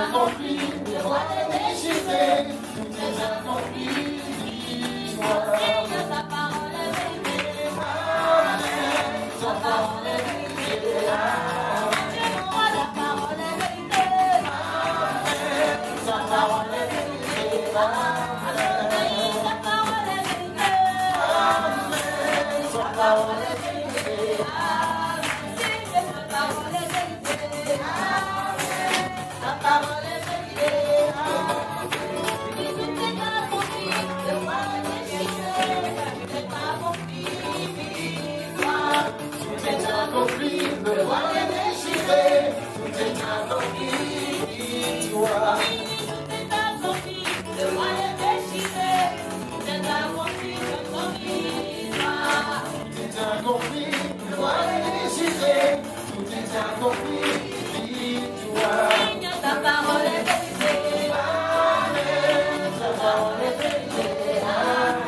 accompli, le roi est déchiré, tout est accompli. Seigneur, ta parole est vérité. Amen. Ta parole est vérité. Amen. Dieu mon roi, ta parole est vérité. Amen. Ta parole est vérité. Amen. Ta parole est vérité. Amen. Ta parole est vérité. Amen. Seigneur, ta parole est vérité. Amen. Ta parole est vérité. Amen. Tout est accompli, le roi est déchiré, tout est accompli, victoire. Tout est accompli, le roi est déchiré, tout est accompli, victoire. Tout est accompli, le roi est déchiré, tout est accompli, victoire. Seigneur, ta parole est vérité. Amen. Ta parole est vérité. Amen.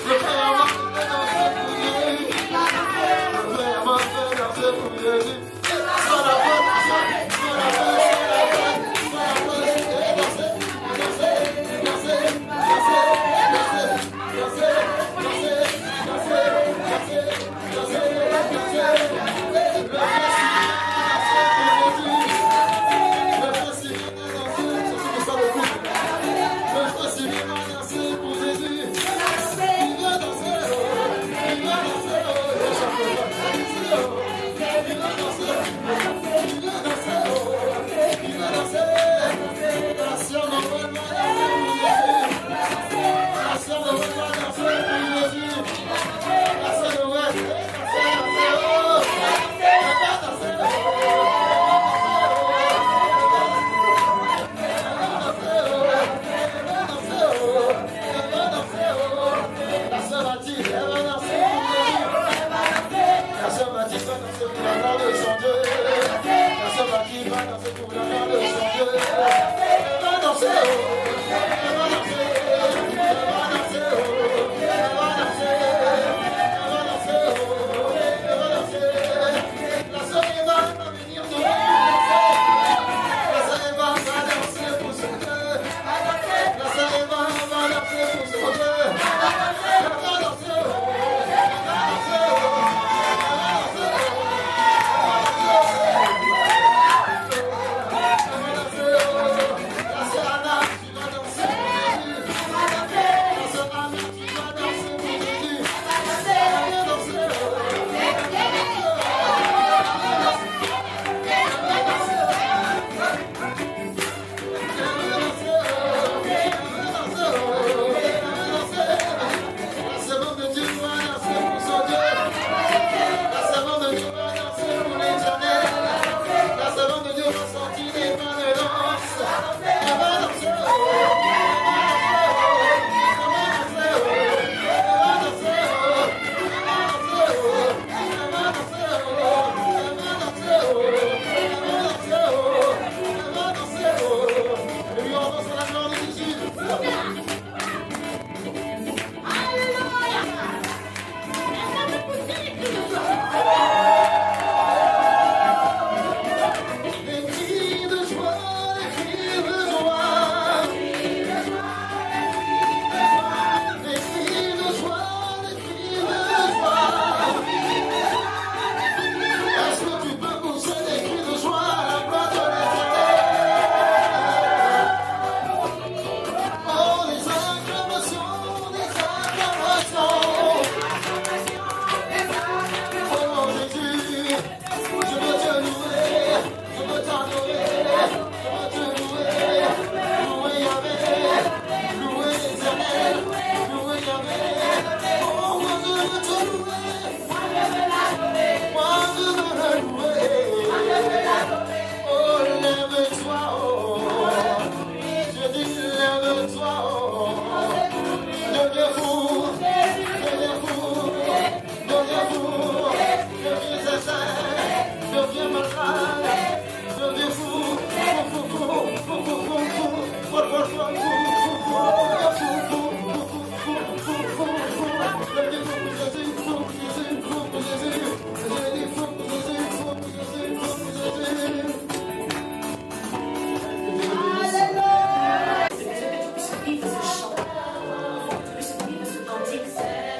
Le frère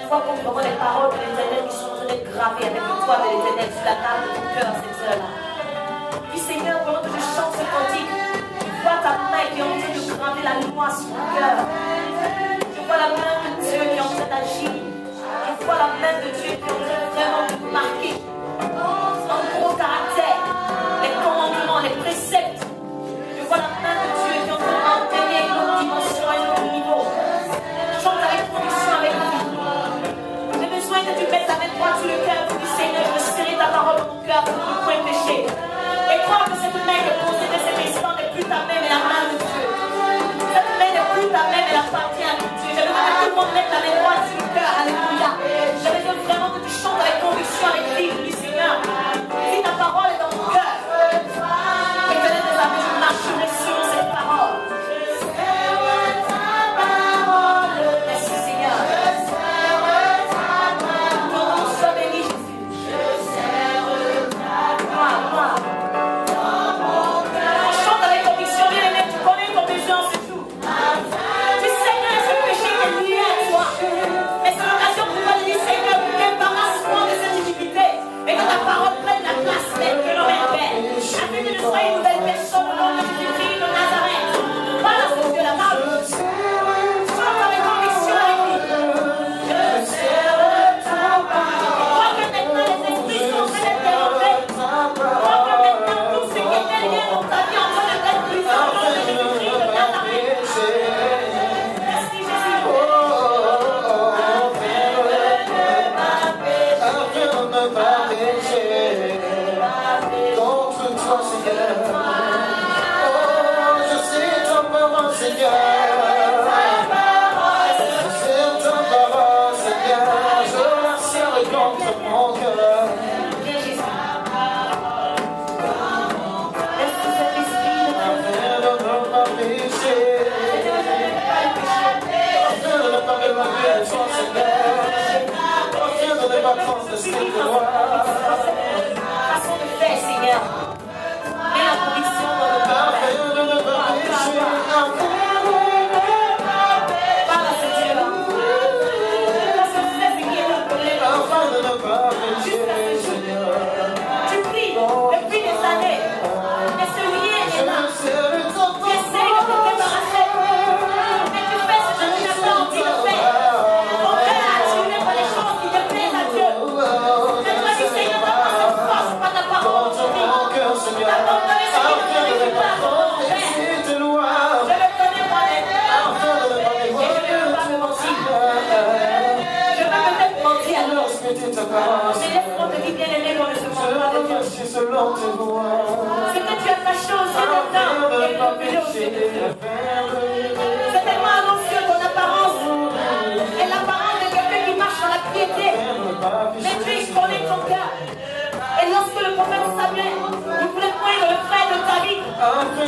vois complètement les paroles de l'Éternel qui sont en train d'être gravées avec le doigt de l'Éternel sur la table de ton cœur, cette heure-là. Puis Seigneur, pendant que je chante ce cantique, je vois ta main qui est en train de graver la loi sur mon cœur. Je vois la main de Dieu qui est en train d'agir. Je vois la main de Dieu qui est en train vraiment de marquer en gros caractère les commandements, les préceptes. Je vois la main de Dieu qui est en train d'entraîner une autre dimension, un autre niveau. Chante avec conviction avec lui. J'ai besoin que tu mettes ta main droite sur le cœur du Seigneur. Je veux serrer ta parole dans mon cœur pour ne point pécher. Et crois que cette main que posée de cet instant n'est plus ta main mais la main de Dieu. Cette main n'est plus ta main mais elle appartient à Dieu. Je veux que tout le monde mette ta main droite sur le cœur. Alléluia. Je veux vraiment que tu chantes avec conviction, avec vie. Du Seigneur. Si ta parole est dans mon cœur, Éternel des armées, je marcherai sur cette parole. Merci Seigneur. Ton nom soit béni, Jésus. Gloire. On chante avec conviction, bien-aimé, tu connais ton besoin en ce jour. Tu sais que ce péché est lié à toi. Mais c'est l'occasion pour toi de dire, Seigneur, débarrasse-moi de cette iniquité. Et que ta parole prenne la place telle que l'homme est belle. Afin que je sois une nouvelle personne au nom de Jésus-Christ de Nazareth. Voilà ce que la parole dit. Chante avec conviction avec lui. Je serai ta parole. Crois que maintenant les esprits sont en train d'être dérangés. Crois que maintenant tout ce qui était lié dans ta vie est en train d'être brisé au nom de Jésus-Christ de Nazareth. Merci Jésus. Contre toi, Seigneur. Oh, je sais ta parole, Seigneur. Je sais ta parole, Seigneur. Je la serre contre mon cœur. Afin de ne pas pécher. Afin de ne pas m'éloigner de toi, Seigneur. Afin de ne pas transgresser tes lois. Façon de faire, Seigneur. Mets la conviction dans le cœur. Afin de ne pas pécher. Parle à ce Dieu-là. Parce que c'est ce qui est le problème. Afin de ne pas pécher, Seigneur. Tu pries depuis des années. Et ce lien est là. Tu essayes de te débarrasser. Mais tu fais ce que tu n'as pas envie de faire. Ton cœur a attiré par les choses qui te plaisent à Dieu. Je dois dire, Seigneur, vraiment cette force par ta parole aujourd'hui. T'abandonner ce qui ne te fait pas dans ton père. Je le connais moi-même. Et je ne veux pas me mentir. Je veux peut-être mentir à l'autre. Mais laisse-moi te dire, bien-aimé, qu'on ne se ment pas de Dieu. Ce que tu as caché aux yeux de temps est révélé aux yeux de Dieu. C'est tellement annoncieux ton apparence est l'apparence de quelqu'un qui marche dans la piété. Mais Dieu, il connaît ton cœur. Et lorsque le prophète Samuel, il voulait poindre le frère de David,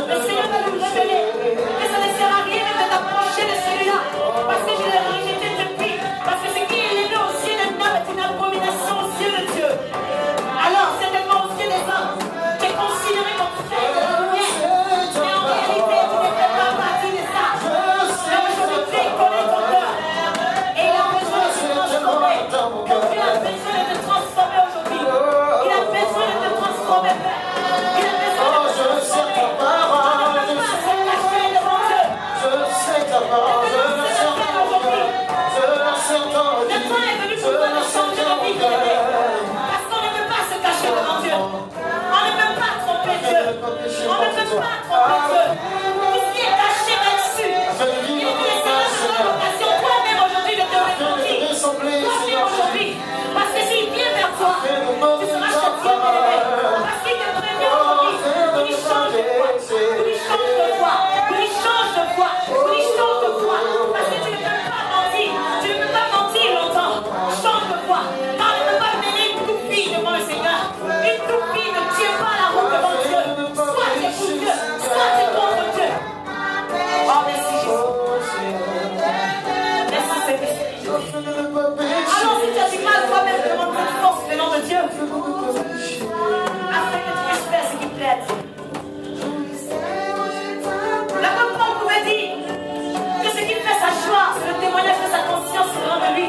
le Seigneur va nous révéler que ça ne sert à rien de t'approcher de celui-là. Parce que je l'ai rejeté depuis. Parce que ce qui est élevé aux yeux d'un homme est une abomination aux yeux de Dieu. Alors, certainement aux yeux des hommes, tu es considéré comme frère de la lumière. Mais en réalité, tu ne fais pas partie de ça. Mais aujourd'hui, Dieu connaît ton cœur. Et il a besoin de te transformer. Donc Dieu a besoin de te transformer aujourd'hui. Il a besoin de te transformer, Père. Il a besoin de te transformer. Tu ne peux pas se cacher devant Dieu. Le temps est venu pour toi de changer de vie, bien-aimé. Parce qu'on ne peut pas se cacher devant Dieu. On ne peut pas tromper Dieu. On ne peut pas tromper Dieu. Tout ce qui est caché là-dessus. Il est Seigneur de donner l'occasion toi-même aujourd'hui de te repentir. Toi-même aujourd'hui. Parce que s'il vient vers toi, tu seras châtié, bien-aimé. Parce qu'il te prévient aujourd'hui. Pour lui change de foi. Pour lui change de foi. Pour lui change de foi. Pour lui change de foi. Parce que tu ne peux pas mentir. Tu ne peux pas mentir longtemps. Change de foi. Car ne peut pas mener une toupie devant le Seigneur. Une toupie ne tient pas la route devant Dieu. Soit tu es pour Dieu, soit tu es contre Dieu. Oh, merci Jésus. Merci Seigneur. Alors si tu as du mal toi-même, demande une force venant de Dieu. Afin que tu puisses faire ce qui plaît à Dieu. L'apôtre Paul pouvait dire que ce qui fait sa joie, c'est le témoignage de sa conscience venant de lui.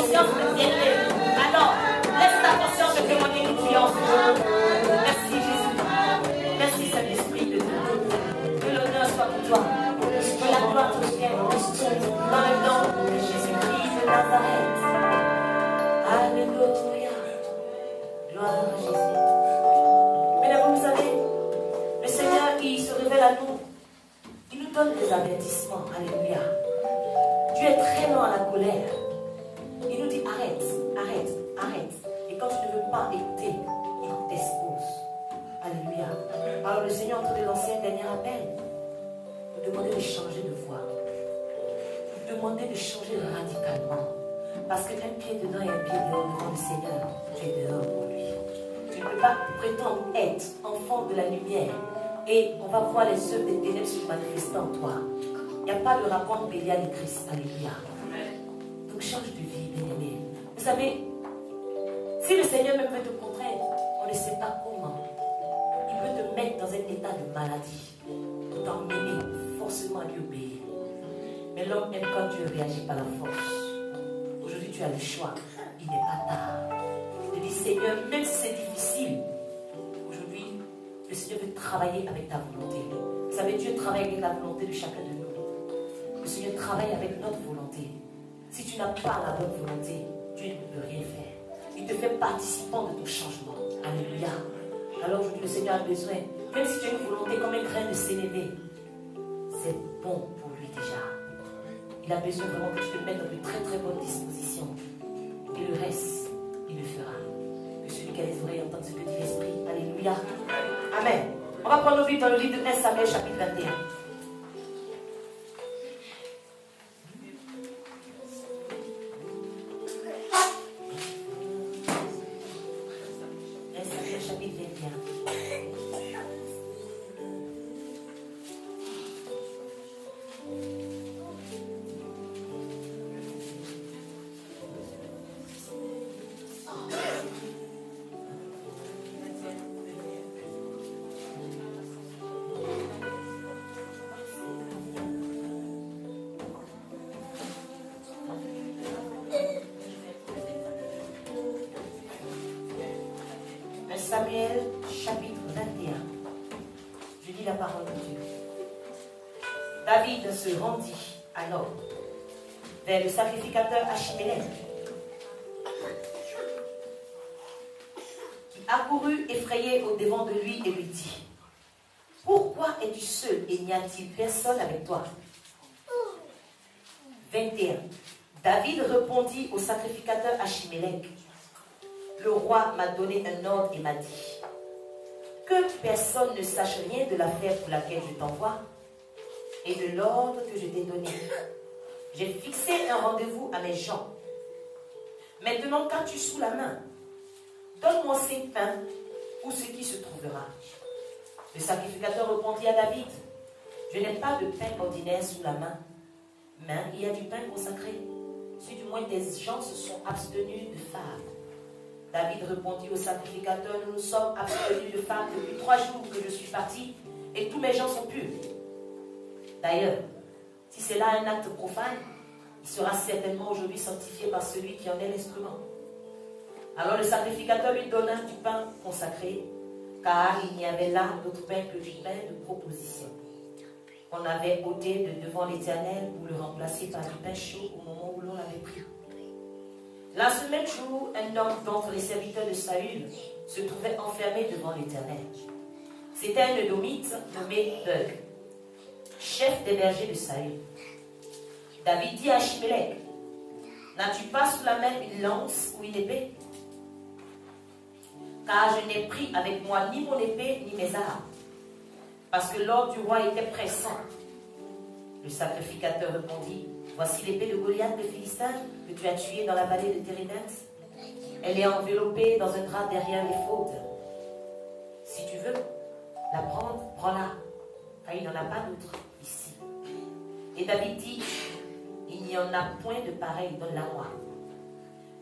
conscience de bien-aimé. Alors, laisse ta conscience de témoigner du triomphe. Merci Jésus. Merci Saint-Esprit de Dieu. Que l'honneur soit pour toi. Que la gloire te vienne. Dans le nom de Jésus-Christ de Nazareth. Alléluia. Gloire à Jésus. Mesdames, vous savez, le Seigneur, il se révèle à nous. Il nous donne des avertissements. Alléluia. Dieu est très lent à la colère. Il nous dit arrête, arrête, arrête. Et quand tu ne veux pas écouter, il t'expose. Alléluia. Alors le Seigneur est en train de lancer un dernier appel. Nous demander de changer de voie. Nous demander de changer radicalement. Parce qu'un pied dedans et un pied dehors devant le Seigneur, tu es dehors pour lui. Tu ne peux pas prétendre être enfant de la lumière. Et on va voir les œuvres des ténèbres se manifester en toi. Il n'y a pas de rapport Bélial et Christ. Alléluia. Donc change de vie, bien-aimé. Vous savez, si le Seigneur même veut te contraindre, on ne sait pas comment. Il veut te mettre dans un état de maladie pour t'emmener forcément à lui obéir. Mais l'homme aime quand Dieu réagit par la force. Aujourd'hui, tu as le choix. Il n'est pas tard. Je dis, Seigneur, même si c'est difficile, aujourd'hui, le Seigneur veut travailler avec ta volonté. Vous savez, Dieu travaille avec la volonté de chacun de nous. Le Seigneur travaille avec notre volonté. Si tu n'as pas la bonne volonté, Dieu ne peut rien faire. Il te fait participant de ton changement. Alléluia. Alors aujourd'hui, le Seigneur a besoin, même si tu as une volonté comme un grain de sénévé, c'est bon pour lui déjà. Il a besoin vraiment que tu te mettes dans de très très bonnes dispositions. Et le reste, il le fera. Que celui qui a les oreilles entende ce que dit l'Esprit. Alléluia. Amen. On va prendre nos Bibles dans le livre de 1 Samuel chapitre 21. Samuel chapitre 21. Je lis la parole de Dieu. David se rendit alors vers le sacrificateur Achimélec, qui accourut effrayé au devant de lui et lui dit: pourquoi es-tu seul et n'y a-t-il personne avec toi? 21. David répondit au sacrificateur Achimélec: le roi m'a donné un ordre et m'a dit que personne ne sache rien de l'affaire pour laquelle je t'envoie et de l'ordre que je t'ai donné. J'ai fixé un rendez-vous à mes gens. Maintenant, qu'as-tu sous la main? Donne-moi 5 pains ou ce qui se trouvera. Le sacrificateur répondit à David: je n'ai pas de pain ordinaire sous la main, mais il y a du pain consacré. Si du moins tes gens se sont abstenus de femme. David répondit au sacrificateur: nous nous sommes abstenus de femme depuis 3 jours que je suis parti, et tous mes gens sont purs. D'ailleurs, si c'est là un acte profane, il sera certainement aujourd'hui sanctifié par celui qui en est l'instrument. Alors le sacrificateur lui donna du pain consacré, car il n'y avait là d'autre pain que du pain de proposition. On avait ôté de devant l'Éternel pour le remplacer par du pain chaud au moment où l'on l'avait pris. Là, ce même jour, un homme d'entre les serviteurs de Saül se trouvait enfermé devant l'Éternel. C'était un Édomite nommé Bug, chef des bergers de Saül. David dit à Achimélec: n'as-tu pas sous la main une lance ou une épée? Car je n'ai pris avec moi ni mon épée ni mes armes, parce que l'ordre du roi était pressant. Le sacrificateur répondit: voici l'épée de Goliath le Philistin que tu as tué dans la vallée de Térébenth. Elle est enveloppée dans un drap derrière l'éphod. Si tu veux la prendre, prends-la, car il n'y en a pas d'autre ici. Et David dit: il n'y en a point de pareil, donne-la-moi.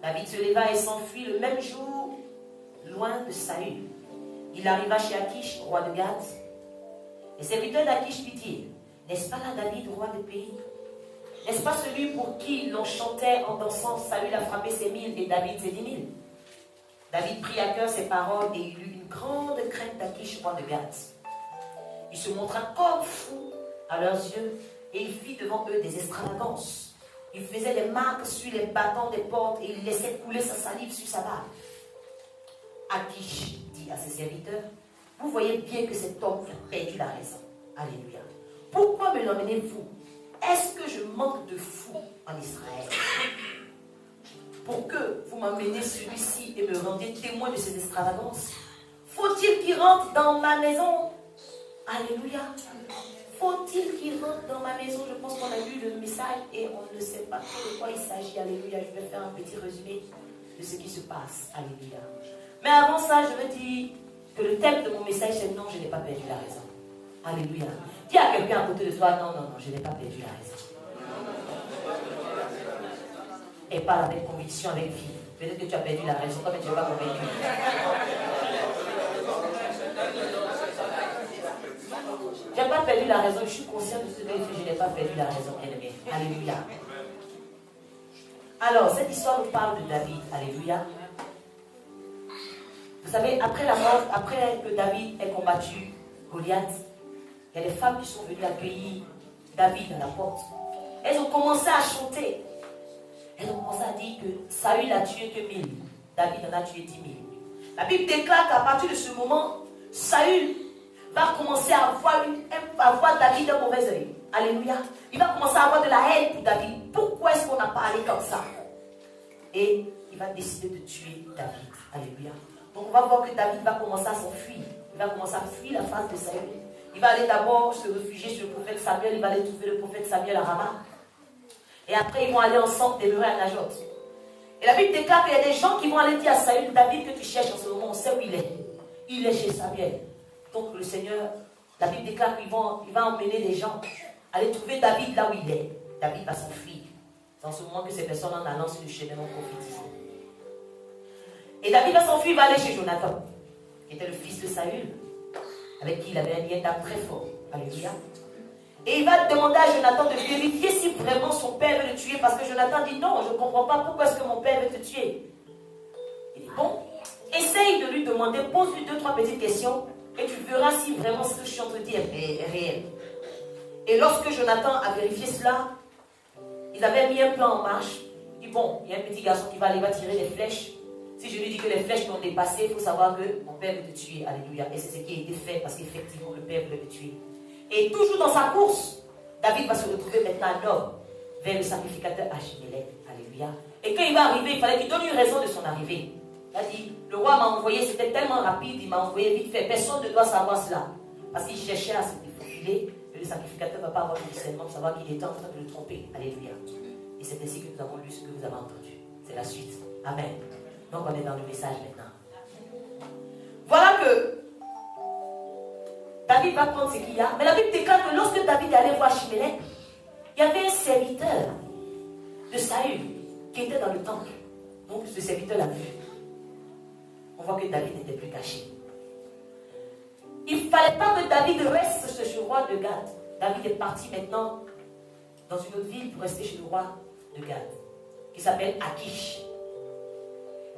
David se leva et s'enfuit le même jour, loin de Saül. Il arriva chez Achish, roi de Gath. Les serviteurs d'Achish lui dirent: n'est-ce pas là David, roi du pays? N'est-ce pas celui pour qui l'on chantait en dansant, Saül a frappé ses 1000 et David ses 10 000? David prit à cœur ces paroles et il eut une grande crainte d'Achish, roi de Gath. Il se montra comme fou à leurs yeux et il fit devant eux des extravagances. Il faisait des marques sur les battants des portes et il laissait couler sa salive sur sa barbe. Achish dit à ses serviteurs, vous voyez bien que cet homme a perdu la raison. Alléluia. Pourquoi me l'emmenez-vous? Est-ce que je manque de fou en Israël? Pour que vous m'emmeniez celui-ci et me rendiez témoin de ces extravagances? Faut-il qu'il rentre dans ma maison? Alléluia. Faut-il qu'il rentre dans ma maison? Je pense qu'on a lu le message et on ne sait pas trop de quoi il s'agit. Alléluia. Je vais faire un petit résumé de ce qui se passe. Alléluia. Mais avant ça, je veux dire que le thème de mon message, c'est non, je n'ai pas perdu la raison. Alléluia. Dis à quelqu'un à côté de toi, non, non, non, je n'ai pas perdu la raison. Et parle avec conviction, avec vie. Peut-être que tu as perdu la raison, comme tu n'es pas convaincu. Je n'ai pas perdu la raison, je suis conscient de ce que je n'ai pas perdu la raison, ennemi. Alléluia. Alors, cette histoire nous parle de David. Alléluia. Vous savez, après la mort, après que David ait combattu Goliath, il y a des femmes qui sont venues accueillir David à la porte. Elles ont commencé à chanter. Elles ont commencé à dire que Saül n'a tué que 1000. David en a tué 10 000. La Bible déclare qu'à partir de ce moment, Saül va commencer à voir David d'un mauvais œil. Alléluia. Il va commencer à avoir de la haine pour David. Pourquoi est-ce qu'on a parlé comme ça? Et il va décider de tuer David. Alléluia. Donc on va voir que David va commencer à s'enfuir. Il va commencer à fuir la face de Saül. Il va aller d'abord se réfugier sur le prophète Samuel. Il va aller trouver le prophète Samuel à Rama. Et après, ils vont aller ensemble demeurer à Najoth. Et la Bible déclare qu'il y a des gens qui vont aller dire à Saül, David que tu cherches en ce moment, on sait où il est. Il est chez Samuel. Donc le Seigneur, la Bible déclare qu'il va emmener des gens aller trouver David là où il est. David va s'enfuir. C'est en ce moment que ces personnes en allant sur le chemin vont prophétiser. Et David va s'enfuir, il va aller chez Jonathan, qui était le fils de Saül, avec qui il avait un lien d'âme très fort. Alléluia. Et il va demander à Jonathan de vérifier si vraiment son père veut le tuer, parce que Jonathan dit non, je ne comprends pas pourquoi est-ce que mon père veut te tuer. Il dit bon, essaye de lui demander, pose-lui 2-3 petites questions, et tu verras si vraiment ce que je suis en train de dire est réel. Et lorsque Jonathan a vérifié cela, ils avaient mis un plan en marche. Il dit bon, il y a un petit garçon qui va aller, va tirer des flèches. Si je lui dis que les flèches t'ont dépassé, il faut savoir que mon père veut te tuer. Alléluia. Et c'est ce qui a été fait, parce qu'effectivement le père voulait te tuer. Et toujours dans sa course, David va se retrouver maintenant à nord, vers le sacrificateur Achimélec. Alléluia. Et quand il va arriver, il fallait qu'il donne une raison de son arrivée. Il a dit, le roi m'a envoyé, c'était tellement rapide, il m'a envoyé vite fait. Personne ne doit savoir cela. Parce qu'il cherchait à se défaufiler, et le sacrificateur ne va pas avoir le discernement de savoir qu'il était en train de le tromper. Alléluia. Et c'est ainsi que nous avons lu ce que vous avez entendu. C'est la suite. Amen. Donc on est dans le message maintenant. Voilà que David va prendre ce qu'il y a. Mais la Bible déclare que lorsque David allait voir Achimélec, il y avait un serviteur de Saül qui était dans le temple. Donc ce serviteur l'a vu. On voit que David n'était plus caché. Il ne fallait pas que David reste chez le roi de Gad. David est parti maintenant dans une autre ville pour rester chez le roi de Gad, qui s'appelle Achish.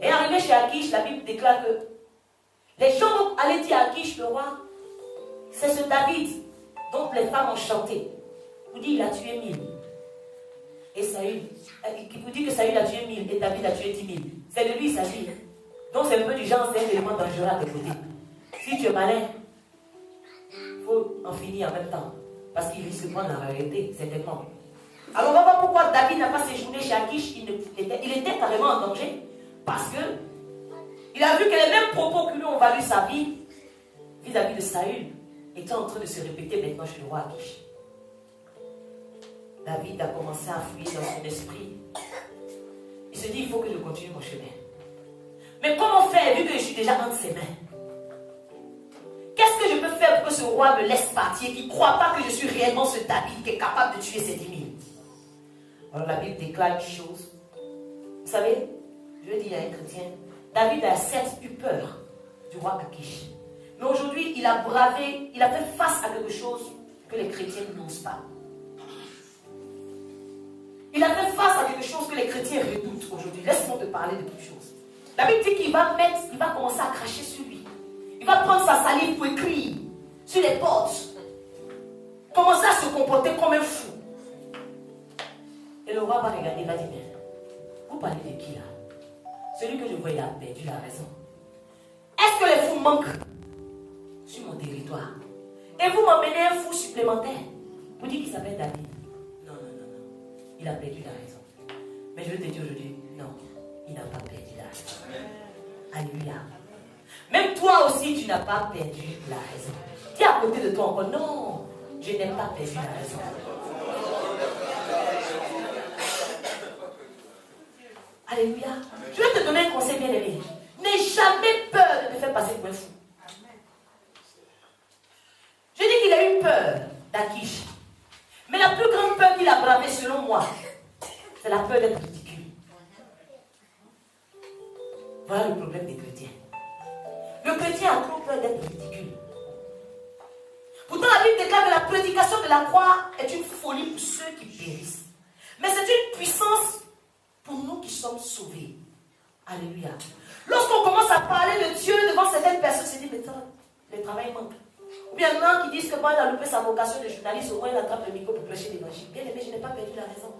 Et arrivé chez Achish, la Bible déclare que les gens allaient dire à Achish, le roi, c'est ce David dont les femmes ont chanté. Vous dit, il a tué 1000. Et Saül, qui vous dit que Saül a tué 1000 et David a tué 10 000. C'est de lui il s'agit. Donc c'est un peu du genre, c'est un élément dangereux à tes côtés. Si tu es malin, il faut en finir en même temps. Parce qu'il risque de prendre la réalité, certainement. Alors on va voir pourquoi David n'a pas séjourné chez Achish. Il était carrément en danger. Parce que il a vu que les mêmes propos que lui ont valu sa vie vis-à-vis de Saül étaient en train de se répéter maintenant chez le roi Achish. David a commencé à fouiller dans son esprit. Il se dit, il faut que je continue mon chemin. Mais comment faire vu que je suis déjà entre ses mains? Qu'est-ce que je peux faire pour que ce roi me laisse partir, qui ne croit pas que je suis réellement ce David qui est capable de tuer ses 10 000? Alors la Bible déclare une chose. Vous savez, je dis à un chrétien, David a certes eu peur du roi Achish. Mais aujourd'hui, il a bravé, il a fait face à quelque chose que les chrétiens n'osent pas. Il a fait face à quelque chose que les chrétiens redoutent aujourd'hui. Laisse-moi te parler de quelque chose. La Bible dit qu'il va commencer à cracher sur lui. Il va prendre sa salive pour écrire sur les portes. Commencer à se comporter comme un fou. Et le roi va regarder, il va dire, mais vous parlez de qui là? Celui que je vois, il a perdu la raison. Est-ce que les fous manquent sur mon territoire? Et vous m'emmenez un fou supplémentaire. Vous dites qu'il s'appelle David. Non. Il a perdu la raison. Mais je veux te dire aujourd'hui, non, il n'a pas perdu la raison. Alléluia. Même toi aussi, tu n'as pas perdu la raison. Dis à côté de toi encore, non, je n'ai pas perdu la raison. Alléluia. Je vais te donner un conseil bien aimé. N'aie jamais peur de te faire passer pour un fou. Je dis qu'il a eu peur d'Achish. Mais la plus grande peur qu'il a bravée, selon moi, c'est la peur d'être ridicule. Voilà le problème des chrétiens. Le chrétien a trop peur d'être ridicule. Pourtant, la Bible déclare que la prédication de la croix est une folie pour ceux qui périssent. Mais c'est une puissance pour nous qui sommes sauvés. Alléluia. Lorsqu'on commence à parler de Dieu devant certaines personnes, se dit, mais le travail manque. Ou bien il y en a qui disent que quand il a loupé sa vocation de journaliste, au moins il attrape le micro pour prêcher l'évangile. Bien aimé, je n'ai pas perdu la raison.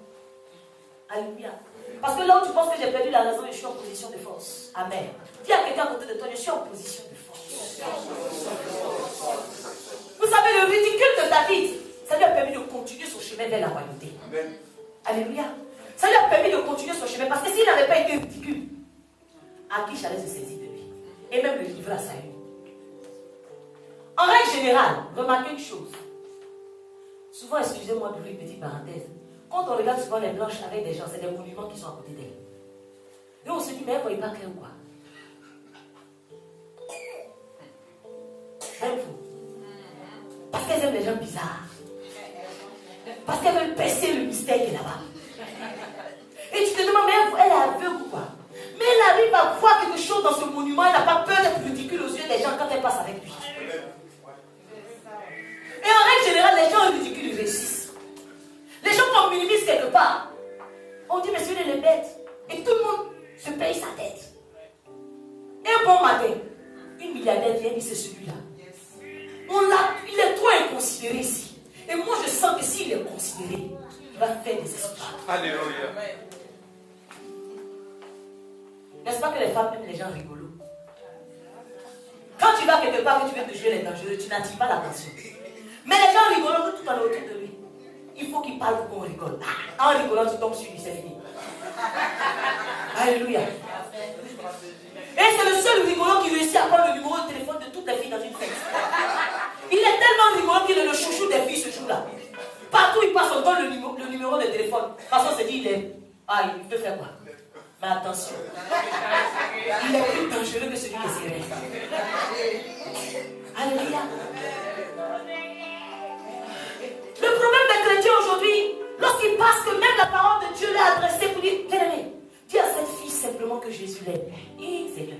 Alléluia. Parce que là où tu penses que j'ai perdu la raison, je suis en position de force. Amen. Dis à quelqu'un à côté de toi, je suis en position de force. Vous savez, le ridicule de David, ça lui a permis de continuer son chemin vers la royauté. Amen. Alléluia. Ça lui a permis de continuer son chemin. Parce que s'il n'avait pas été ridicule, Achish allait se saisir de lui. Et même le livrer à Saül. En règle générale, remarquez une chose. Souvent, excusez-moi d'ouvrir une petite parenthèse. Quand on regarde souvent les blanches avec des gens, c'est des monuments qui sont à côté d'elles. Et on se dit, mais elle ne voyait pas clair ou quoi? Même vous. Parce qu'elles aiment les gens bizarres. Parce qu'elles veulent percer le mystère qui est là-bas. Et tu te demandes, mais elle est aveugle ou quoi? Mais elle arrive à voir quelque chose dans ce monument. Elle n'a pas peur d'être ridicule aux yeux des gens quand elle passe avec lui. Et en règle générale, les gens ridicules réussissent. Les gens qu'on minimise quelque part, on dit, mais celui-là, il est bête. Et tout le monde se paye sa tête. Et un bon matin, une milliardaire vient dire, c'est celui-là. Il est trop inconsidéré ici. Et moi, je sens que s'il est considéré, il va faire des espoirs. Alléluia. N'est-ce pas que les femmes aiment les gens rigolos? Quand tu vas quelque part et tu veux te jouer les dangereux, tu n'attires pas l'attention. Mais les gens rigolos, tout en autour de lui. Il faut qu'il parle pour qu'on rigole. En rigolant, tu tombes sur lui, c'est fini. Alléluia. Et c'est le seul rigolo qui réussit à prendre le numéro de téléphone de toutes les filles dans une fête. Il est tellement rigolo qu'il est le chouchou des filles ce jour-là. Partout il passe, on donne le numéro de téléphone. Parce qu'on se dit, il peut faire quoi? Mais attention. Il est plus dangereux que celui qui est sérieux. Alléluia. Le problème des chrétiens aujourd'hui, lorsqu'ils pensent que même la parole de Dieu l'est adressée pour dire, bien-aimé, dis à cette fille simplement que Jésus l'aime. Seigneur,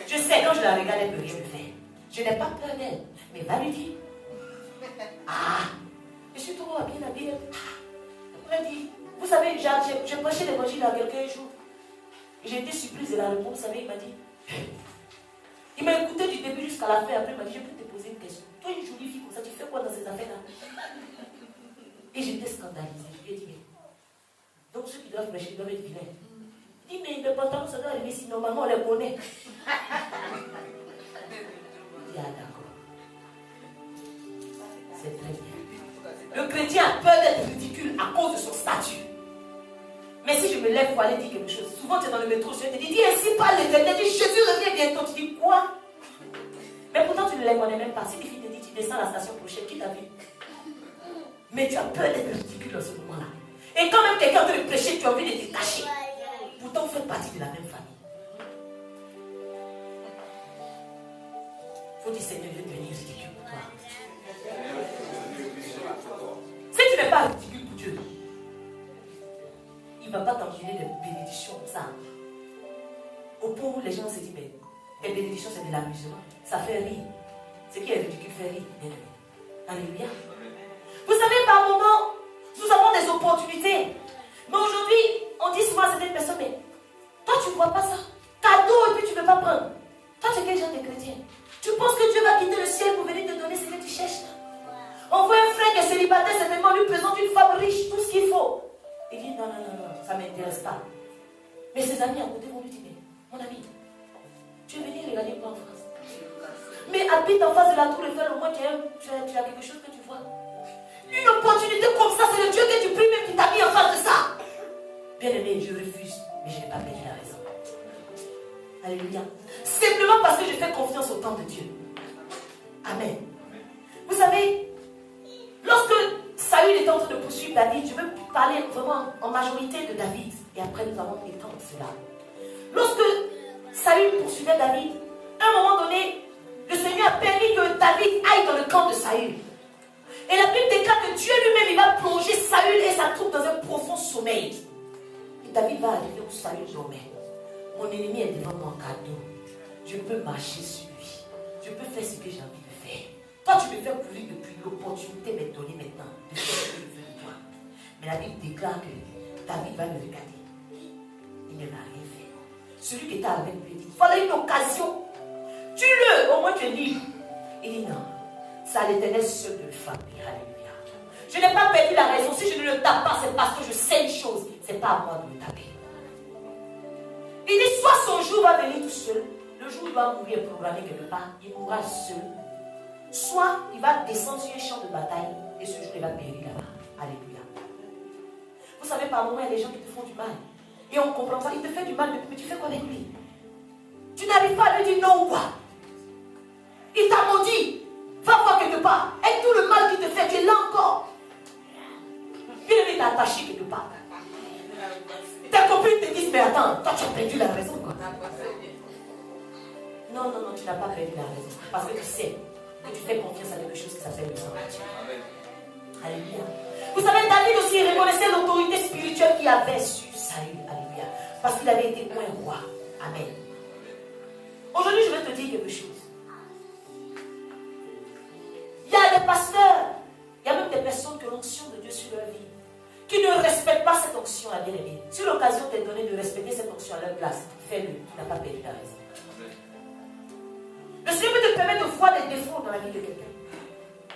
je sais, quand je la regarde, elle ne peut rien me faire. Je n'ai pas peur d'elle, mais va lui dire. Je suis trop bien habillée. Elle dit, vous savez, j'ai prêché l'évangile à quelqu'un un jour. J'ai été surprise de la réponse, vous savez, il m'a dit. Il m'a écouté du début jusqu'à la fin, après il m'a dit, je peux te poser une question. Toi, une jolie fille comme ça, tu fais quoi dans ces affaires-là? Et j'étais scandalisée. Je lui ai dit, mais donc ceux qui doivent prêcher doivent être vilains. Il dit, mais les pantalons, ça doit arriver si normalement on les connaît. Il dit, d'accord. C'est très bien. Le chrétien a peur d'être ridicule à cause de son statut. Mais si je me lève pour aller dire quelque chose, souvent tu es dans le métro, je te dis, ainsi parle l'Éternel, dis, Jésus revient bientôt. Tu dis, quoi? Mais pourtant tu ne les connais même pas. Si tu te dis, tu descends à la station prochaine, qui t'a vu? Mais tu as peur d'être ridicule dans ce moment-là. Et quand même quelqu'un te prêcher, tu as envie de te cacher. Pourtant, vous faites partie de la même famille. Il faut dire, Seigneur, je vais devenir ridicule pour toi. Si tu n'es pas ridicule pour Dieu, il ne va pas t'envoyer des bénédictions comme ça. Au point où les gens se disent, mais les bénédictions, c'est de l'amusement. Ça fait rire. Ce qui est ridicule fait rire. Alléluia. Vous savez, par moments, nous avons des opportunités. célibataire, certainement, lui présente une femme riche, tout ce qu'il faut. Il dit non, ça ne m'intéresse pas. Mais ses amis à côté vont lui dire, mais mon ami, tu es venu regarder quoi en France? Mais habite en face de la tour Eiffel, au moins tu as quelque chose que tu vois. Une opportunité comme ça, c'est le Dieu que tu pries même qui t'a mis en face de ça. Bien aimé, je refuse, mais je n'ai pas perdu la raison. Alléluia. Simplement parce que je fais confiance au temps de Dieu. Amen. Vous savez, lorsque Saül est en train de poursuivre David, je veux parler vraiment en majorité de David. Et après, nous allons étendre cela. Lorsque Saül poursuivait David, à un moment donné, le Seigneur a permis que David aille dans le camp de Saül. Et la Bible déclare que Dieu lui-même, il va plonger Saül et sa troupe dans un profond sommeil. Et David va arriver où Saül dormait. Mon ennemi est devant mon cadeau. Je peux marcher sur lui. Je peux faire ce que j'ai envie de faire. Toi, tu me fais courir depuis l'opportunité m'est donnée maintenant de faire ce que je veux de toi. Mais la Bible déclare que David va le regarder. Il ne m'a rien fait. Celui qui était avec lui dit, voilà une occasion. Tue-le, au moins tu es libre. Il dit non. C'est à l'Éternel seul de le frapper. Alléluia. Je n'ai pas perdu la raison. Si je ne le tape pas, c'est parce que je sais une chose. Ce n'est pas à moi de le taper. Il dit soit son jour va venir tout seul. Le jour où il va mourir programmé quelque part. Il mourra seul. Soit il va descendre sur un champ de bataille. Et ce jour il va périr là-bas. Alléluia. Vous savez, par moments, il y a des gens qui te font du mal. Et on comprend ça. Il te fait du mal, mais tu fais quoi avec lui? Tu n'arrives pas à lui dire non ou quoi? Il t'a maudit. Va voir quelque part. Et tout le mal qu'il te fait, tu es là encore. Il t'a attaché quelque part. Ta copine te dit, mais attends, toi tu as perdu la raison quoi. Non, tu n'as pas perdu la raison. Parce que tu sais que tu fais confiance à quelque chose qui s'appelle le sang de Dieu. Alléluia. Vous savez, David aussi reconnaissait l'autorité spirituelle qu'il avait sur Saül. Alléluia. Parce qu'il avait été point roi. Amen. Aujourd'hui, je vais te dire quelque chose. Il y a des pasteurs, il y a même des personnes qui ont l'onction de Dieu sur leur vie, qui ne respectent pas cette onction à bien aimer. Si l'occasion t'est donnée de respecter cette onction à leur place, fais-le, tu n'as pas perdu la raison. Le Seigneur peut te permettre de voir des défauts dans la vie de quelqu'un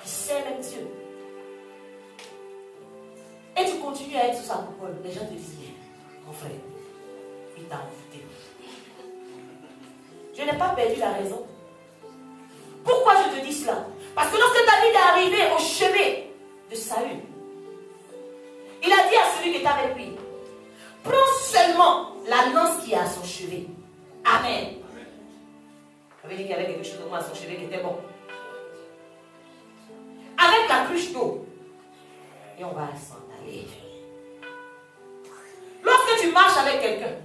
qui sait même Dieu. Et tu continues à être sous sa coupole. Les gens te disent, mon frère, il t'a envoûté. Je n'ai pas perdu la raison. Pourquoi je te dis cela? Parce que lorsque David est arrivé au chevet de Saül, il a dit à celui qui était avec lui, prends seulement la lance qui est à son chevet. Amen. Ça veut dire qu'il y avait quelque chose de moi à son chevet qui était bon. Avec la cruche d'eau. Et on va s'en aller. Lorsque tu marches avec quelqu'un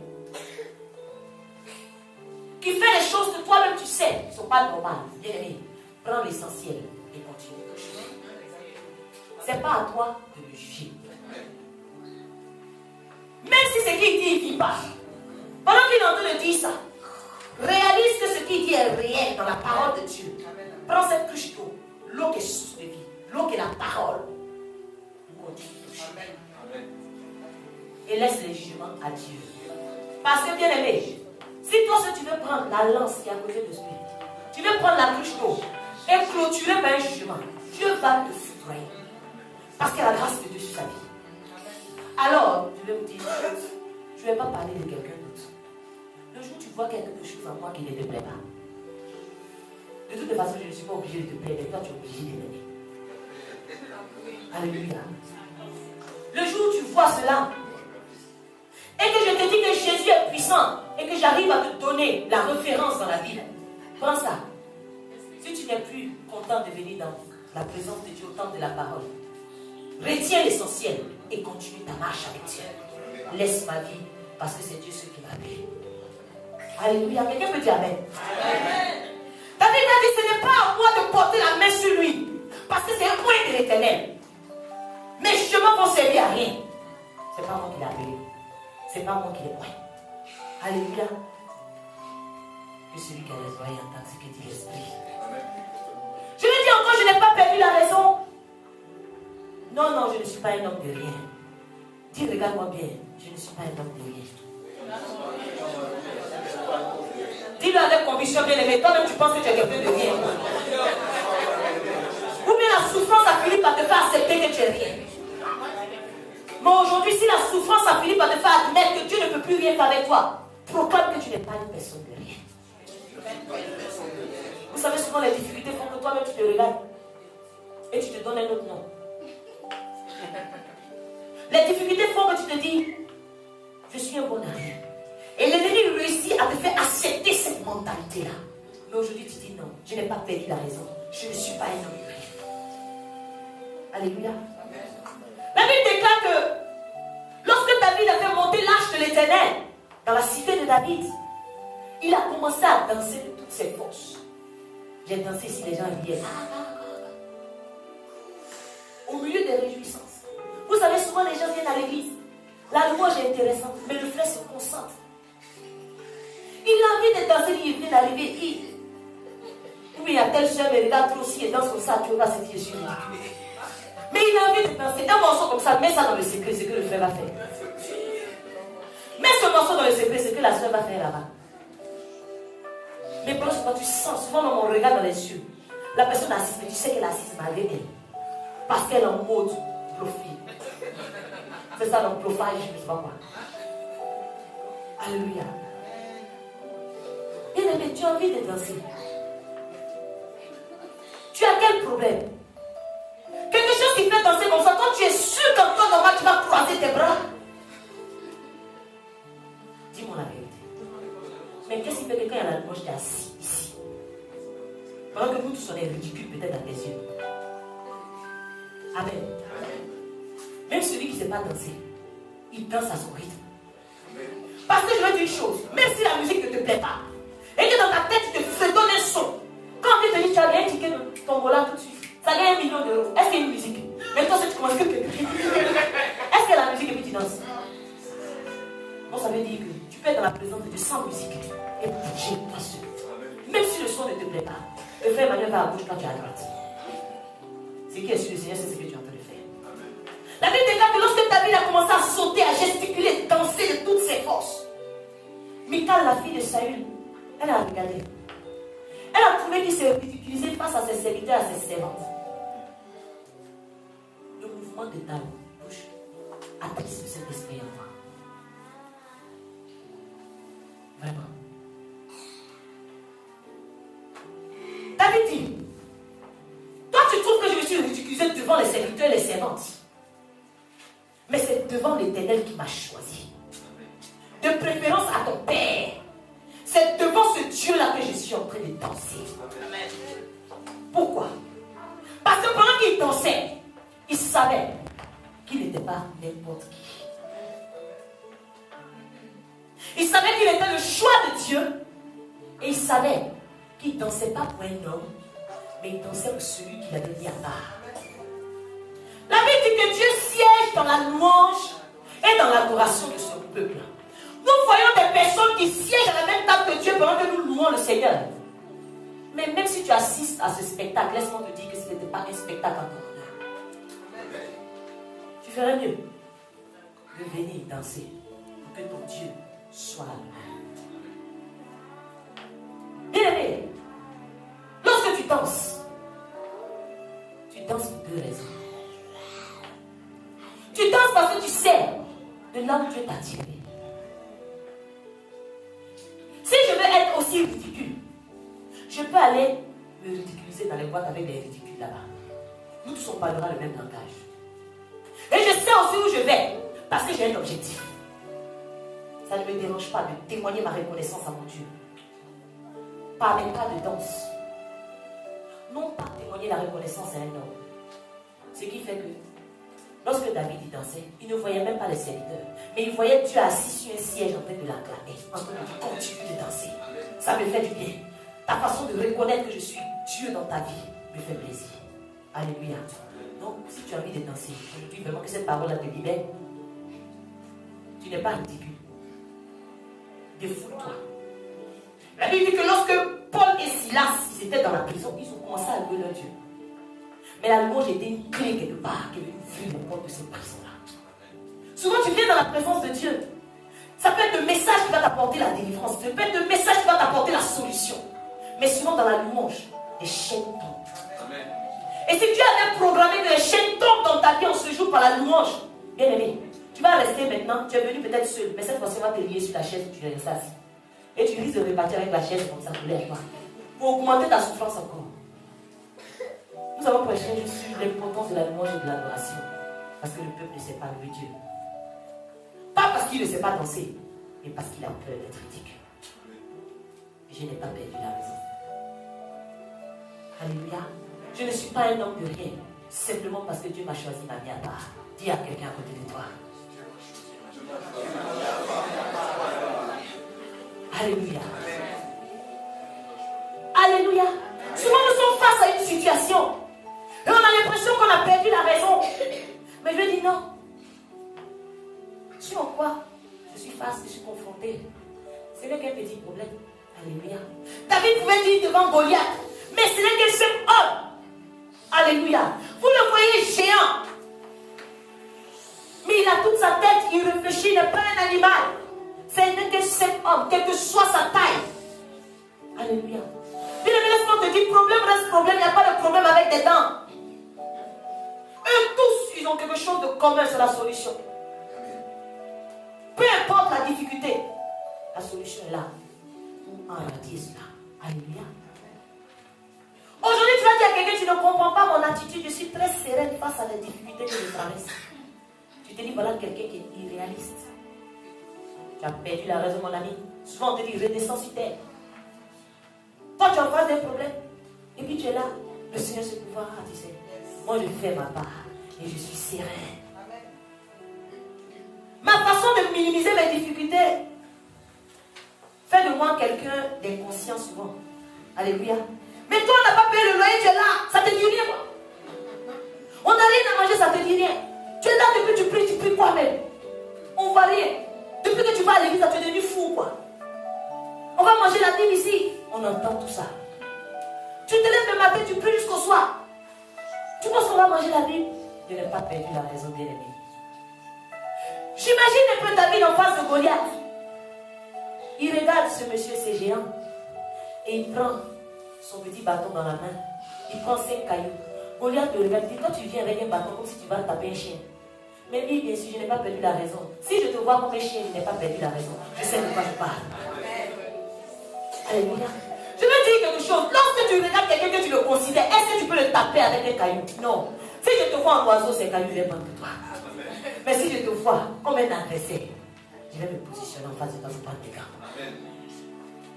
qui fait les choses que toi-même tu sais ne sont pas normales, bien aimé, prends l'essentiel et continue ton chemin. Ce n'est pas à toi de le juger. Même si ce qu'il dit, il vit pas. Pendant qu'il est en train de dire ça, réalise que ce qu'il dit est réel dans la parole de Dieu. Prends cette cruche d'eau, l'eau qui est source de vie, l'eau qui est la parole. Continue ton chemin. Et laisse les jugements à Dieu. Parce que bien aimé, si toi si tu veux prendre la lance qui est à côté de lui, tu veux prendre la cruche d'eau et clôturer par un jugement, Dieu va te foudroyer. Parce qu'il y a la grâce de Dieu sur sa vie. Alors, je vais vous dire une chose. Je ne vais pas parler de quelqu'un d'autre. Le jour où tu vois quelque chose en moi qui ne te plaît pas, de toute façon, je ne suis pas obligé de te plaire, mais toi, tu es obligé de m'aimer. Alléluia. Le jour où tu vois cela, et que je te dis que Jésus est puissant, et que j'arrive à te donner la référence dans la Bible, prends ça. Si tu n'es plus content de venir dans la présence de Dieu au temps de la parole, retiens l'essentiel et continue ta marche avec Dieu. Laisse ma vie, parce que c'est Dieu ce qui m'a appelé. Alléluia. Quelqu'un peut dire Amen. Amen. David a dit, ce n'est pas à moi de porter la main sur lui, parce que c'est un point de l'Éternel. Mes chemins vont servir à rien. Ce n'est pas moi qui l'ai appelé. Ce n'est pas moi qui l'ai point. Alléluia. Que celui qui a les oreilles entende ce que dit l'Esprit. Je vais dire encore, je n'ai pas perdu la raison. Non, je ne suis pas un homme de rien. Dis, regarde-moi bien, je ne suis pas un homme de rien. Dis-le avec conviction, bien aimé. Toi-même, tu penses que tu es quelqu'un de rien. Ou bien la souffrance a fini par te faire accepter que que tu es rien. Mais aujourd'hui, si la souffrance a fini par te faire admettre que Dieu ne peut plus rien faire avec toi, proclame que tu n'es pas une personne de rien. Vous savez, souvent les difficultés font que toi-même tu te regardes et tu te donnes un autre nom. Les difficultés font que tu te dis, je suis un bon à rien. Et l'ennemi réussit à te faire accepter cette mentalité-là. Mais aujourd'hui, tu dis non, je n'ai pas perdu la raison. Je ne suis pas un homme de rien. Alléluia. La Bible déclare que lorsque David a fait monter l'arche de l'Éternel dans la cité de David, il a commencé à danser de toutes ses forces. J'ai dansé ici, les gens riaient. Au milieu des réjouissances. Vous savez, souvent les gens viennent à l'église. La louange est intéressante, mais le frère se concentre. Il a envie de danser, il vient d'arriver. Oui, il y a telle soeur, mais regarde trop si elle danse comme ça, tu vas se dire, je suis ridicule. Mais il a envie de danser. Un morceau comme ça, mets ça dans le secret, c'est ce que le frère va faire. Mets ce morceau dans le secret, c'est ce que la soeur va faire là-bas. Mais pendant ce temps, tu sens, souvent dans mon regard dans les yeux, la personne assise, mais tu sais qu'elle est assise malgré elle. Parce qu'elle est en mode profil. C'est ça, donc profile, je ne sais pas quoi. Alléluia. Bien aimé, tu as envie de danser. Tu as quel problème? Quelque chose qui fait danser comme ça, quand tu es sûr qu'en toi, normal, tu vas croiser tes bras. Dis-moi la vérité. Mais qu'est-ce qui fait que quand il y a la louange, tu es assis ici? Pendant que nous tous on est ridicules peut-être dans tes yeux. Amen. Même celui qui ne sait pas danser, il danse à son rythme. Parce que je veux dire une chose, même si la musique ne te plaît pas, et que dans ta tête tu te fredonnes un son, quand on te dit tu as gagné un ticket de tombola tout de suite, ça gagne 1 million d'euros. Est-ce qu'il y a une musique? Mais toi, tu commences que est-ce qu'il y a la musique et puis tu danses? Bon, ça veut dire que tu peux être dans la présence de Dieu sans musique et bouger toi seul. Même si le son ne te plaît pas, le frère Emmanuel va à gauche quand tu es à droite. Ce qui est sur le Seigneur, c'est ce que tu es en train de faire. La Bible déclare que lorsque David a commencé à sauter, à gesticuler, danser de toutes ses forces, Michal, la fille de Saül, elle a regardé. Elle a trouvé qu'il s'est ridiculisé face à ses serviteurs et à ses servantes. Le mouvement de ta bouche attriste cet esprit en toi. Vraiment. David dit, toi tu trouves que je me suis ridiculisé devant les serviteurs et les servantes. Mais c'est devant l'Éternel qui m'a choisi. De préférence à ton Père. C'est devant ce Dieu-là que je suis en train de danser. Amen. Pourquoi? Parce que pendant qu'il dansait, il savait qu'il n'était pas n'importe qui. Il savait qu'il était le choix de Dieu. Et il savait qu'il ne dansait pas pour un homme, mais il dansait pour celui qui l'avait mis à part. La Bible dit que Dieu siège dans la louange et dans l'adoration de son peuple. Nous voyons des personnes qui siègent à la même table que Dieu pendant que nous louons le Seigneur. Mais même si tu assistes à ce spectacle, laisse-moi te dire que ce n'était pas un spectacle encore. Tu ferais mieux de venir danser pour que ton Dieu soit là. Bien aimé, lorsque tu danses pour 2 raisons. Tu danses parce que tu sais de là où Dieu t'a tiré. Si je veux être aussi ridicule, je peux aller me ridiculiser dans les boîtes avec les ridicules là-bas. Nous tous on parlera le même langage. Et je sais aussi où je vais, parce que j'ai un objectif. Ça ne me dérange pas de témoigner ma reconnaissance à mon Dieu. Par les pas de danse. Non pas témoigner la reconnaissance à un homme. Ce qui fait que lorsque David y dansait, il ne voyait même pas les serviteurs. Mais il voyait Dieu assis sur un siège en train de l'acclamer. En train de dire, continue de danser. Ça me fait du bien. Ta façon de reconnaître que je suis Dieu dans ta vie me fait plaisir. Alléluia. Donc, si tu as envie de danser, je dis vraiment que cette parole-là te libère. Tu n'es pas ridicule. Défoule-toi. La Bible dit que lorsque Paul et Silas ils étaient dans la prison, ils ont commencé à louer leur Dieu. Mais la louange était une clé quelque part qui est venue ouvrir les portes de cette prison-là. Souvent, tu viens dans la présence de Dieu. Ça peut être le message qui va t'apporter la délivrance. Ça peut être le message qui va t'apporter la solution. Mais souvent, dans la louange, les chaînes tombent. Et si Dieu avait programmé que les chaînes tombent dans ta vie la louange. Bien aimé, tu vas rester maintenant, tu es venu peut-être seul, mais cette fois-ci, on va te lier sur la chaise où tu es resté assis. Et tu risques de repartir avec la chaise comme ça, collée à toi, pour augmenter ta souffrance encore. Nous avons prêché juste sur l'importance de la louange et de l'adoration. Parce que le peuple ne sait pas louer Dieu. Pas parce qu'il ne sait pas danser, mais parce qu'il a peur d'être ridicule. Je n'ai pas perdu la raison. Alléluia. Je ne suis pas un homme de rien. Simplement parce que Dieu m'a choisi, m'a mis à part. Dis à quelqu'un à côté de toi. Alléluia. Alléluia. Souvent nous sommes face à une situation. Et on a l'impression qu'on a perdu la raison. Mais je dis non. Sur quoi je suis face, je suis confronté. Ce n'est qu'un petit problème. Alléluia. David pouvait dire devant Goliath, mais ce n'est qu'un seul homme. Alléluia. Vous le voyez géant. Mais il a toute sa tête, il réfléchit, il n'est pas un animal. Ce n'est qu'un seul homme, quelle que soit sa taille. Alléluia. Puis le laisse-moi te dire, problème reste problème, il n'y a pas de problème avec des dents. Eux tous, ils ont quelque chose de commun, c'est la solution. Peu importe la difficulté, la solution est là. Pour enrayer cela. Alléluia. Aujourd'hui, tu vas dire à quelqu'un, tu ne comprends pas mon attitude, je suis très sereine face à les difficultés que je traverse. Tu te dis, voilà quelqu'un qui est irréaliste. Tu as perdu la raison, mon ami. Souvent, on te dit, redescends sur terre. Toi, tu as pas des problèmes. Et puis, tu es là. Le Seigneur se pouvoir, tu sais. Moi, je fais ma part. Et je suis sereine. Ma façon de minimiser mes difficultés fait de moi quelqu'un d'inconscient souvent. Alléluia. Mais toi, on n'a pas payé le loyer, tu es là. Ça te dit rien, quoi. On n'a rien à manger, ça te dit rien. Tu es là depuis que tu pries quoi même. On ne voit rien. Depuis que tu vas à l'église, tu es devenu fou, quoi. On va manger la Bible ici. On entend tout ça. Tu te lèves le matin, tu pries jusqu'au soir. Tu penses qu'on va manger la Bible? Je n'ai pas perdu la raison, bien aimé. J'imagine un peu David en face de Goliath. Il regarde ce monsieur, ce géant. Et il prend son petit bâton dans la main. Il prend 5 cailloux. Goliath le regarde et dit, toi tu viens avec un bâton comme si tu vas taper un chien. Mais lui, bien sûr, je n'ai pas perdu la raison. Si je te vois comme un chien, je n'ai pas perdu la raison. Je sais de quoi je parle. Alléluia. Je veux dire quelque chose. Lorsque tu regardes quelqu'un que tu le considères, est-ce que tu peux le taper avec un caillou? Non. Si je te vois en oiseau, ces cailloux viennent prendre de toi. Mais si je te vois comme un adversaire, je vais me positionner en face de toi pour prendre tes gants.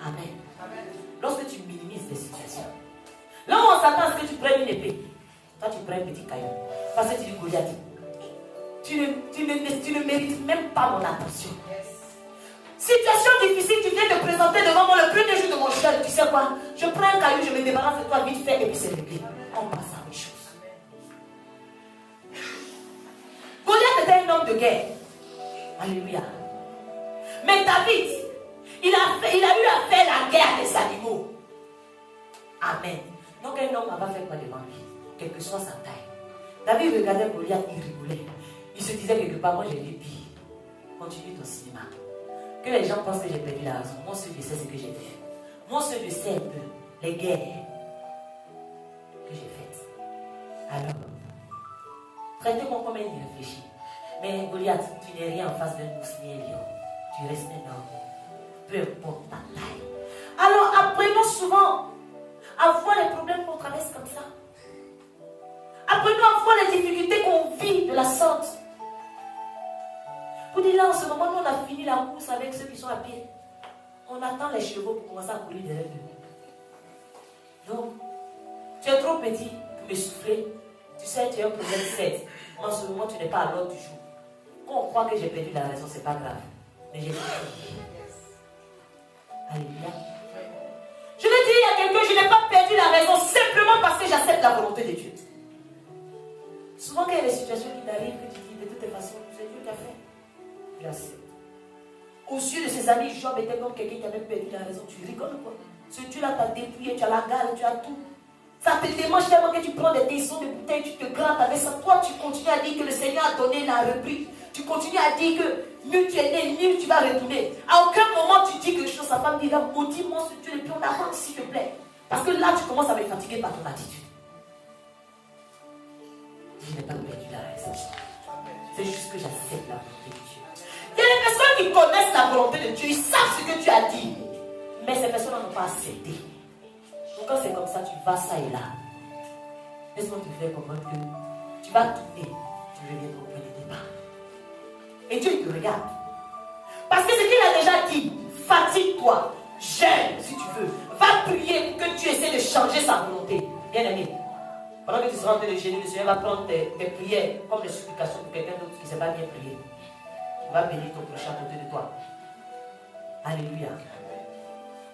Amen. Amen. Lorsque tu minimises les situations, là où on s'attend à ce que tu prennes une épée, toi tu prends un petit caillou. Parce que tu dis Goliath, tu ne mérites même pas mon attention. Situation difficile, tu viens te présenter devant moi le premier jour de mon chien. Tu sais quoi? Je prends un caillou, je me débarrasse de toi vite fait et puis c'est réglé. On passe à autre chose. Goliath était un homme de guerre. Alléluia. Mais David, il a eu à faire la guerre des animaux. Amen. Donc un homme n'a pas fait quoi devant lui, quelle que soit sa taille. David regardait Goliath, il rigolait. Il se disait quelque part, moi j'ai dit pire. Continue ton cinéma. Que les gens pensent que j'ai perdu la raison. Moi seul je sais ce que j'ai fait. Moi seul je sais un peu les guerres que j'ai faites. Alors, traitez-moi comme un irréfléchi. Mais Goliath, tu n'es rien en face d'un ours ni un lion. Tu restes un homme. Peu importe ta taille. Alors apprenons souvent à voir les problèmes qu'on traverse comme ça. Apprenons à voir les difficultés qu'on vit de la sorte. Vous dites là en ce moment, nous on a fini la course avec ceux qui sont à pied. On attend les chevaux pour commencer à courir derrière nous. Donc, tu es trop petit pour m'essouffler. Tu sais, tu as un problème 7. En ce moment, tu n'es pas à l'ordre du jour. Quand on croit que j'ai perdu la raison, c'est pas grave. Mais j'ai perdu. Alléluia. Je veux dire à quelqu'un, je n'ai pas perdu la raison simplement parce que j'accepte la volonté de Dieu. Souvent, quand il y a des situations qui t'arrivent, que tu dis de toutes les façons, c'est Dieu qui a fait. J'accepte. Aux yeux de ses amis, Job était comme quelqu'un qui avait perdu la raison. Tu rigoles quoi? Ce Dieu-là t'a dépouillé, tu as la gale, tu as tout. Ça te démange tellement que tu prends des tessons de bouteilles, tu te grattes avec ça. Toi, tu continues à dire que le Seigneur a donné la reprise. Tu continues à dire que mieux tu es né, mieux tu vas retourner. À aucun moment tu dis quelque chose, sa femme dira, maudis-moi ce Dieu et puis on avance s'il te plaît. Parce que là, tu commences à me fatiguer par ton attitude. Je n'ai pas perdu la raison. C'est juste que j'accepte la volonté de Dieu. Il y a des personnes qui connaissent la volonté de Dieu, ils savent ce que Dieu a dit. Mais ces personnes n'ont pas accepté. Donc quand c'est comme ça, tu vas ça et là. Laisse-moi te faire comprendre que tu vas tourner, tu reviens au point de départ. Et Dieu, il te regarde. Parce que ce qu'il a déjà dit, fatigue-toi, jeûne si tu veux. Va prier pour que Dieu essaie de changer sa volonté. Bien aimé. Pendant que tu seras en train de gêner, le Seigneur va prendre tes prières comme les supplications de quelqu'un d'autre qui ne sait pas bien prier. Il va bénir ton prochain à côté de toi. Alléluia.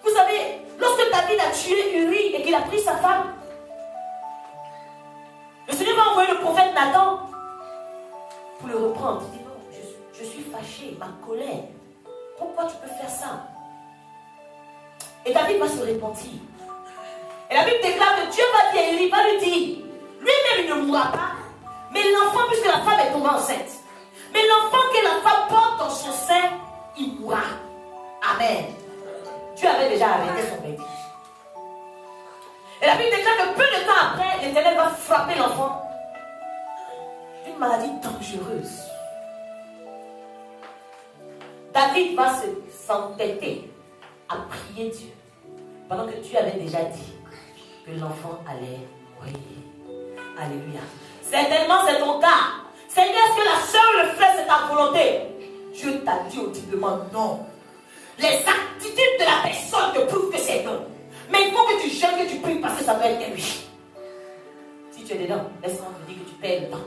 Vous savez, lorsque David a tué Uri et qu'il a pris sa femme, le Seigneur va envoyer le prophète Nathan pour le reprendre. Il dit non, je suis fâché, ma colère. Pourquoi tu peux faire ça? Et David va se repentir. Et la Bible déclare que Dieu va dire à Élie, va lui dire, lui-même il ne mourra pas, mais l'enfant, puisque la femme est tombée enceinte, mais l'enfant que la femme porte dans son sein, il mourra. Amen. Dieu avait déjà arrêté son verdict. Et la Bible déclare que peu de temps après, l'Éternel va frapper l'enfant d'une maladie dangereuse. David va s'entêter à prier Dieu, pendant que Dieu avait déjà dit que l'enfant allait mourir. Alléluia. Certainement c'est ton cas. Seigneur, est-ce que la sœur le fait, c'est ta volonté? Dieu t'a dit audiblement non. Les attitudes de la personne te prouvent que c'est non. Mais il faut que tu jeûnes, que tu pries parce que ça va être oui. Si tu es dedans, laisse-moi te dire que tu perds le temps.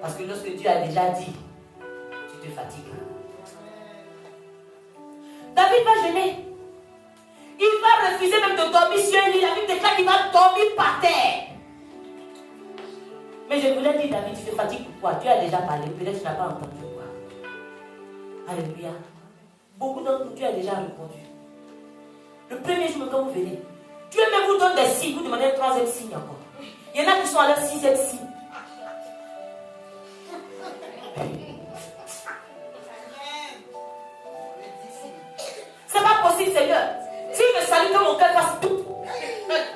Parce que lorsque Dieu a déjà dit, tu te fatigues. David va jeûner. Il va refuser même de dormir sur un lit. La Bible déclare qu'il va dormir par terre. Mais je voulais dire, David, tu te fatigues pourquoi? Dieu a déjà parlé, peut-être tu n'as pas entendu pourquoi. Alléluia. Beaucoup d'entre nous, Dieu a déjà répondu. Le premier jour, quand vous venez, Dieu même vous donne des signes, vous demandez un troisième signe encore. Il y en a qui sont à leur sixième signe. C'est pas possible, Seigneur. S'il me salue, que mon cœur fasse tout.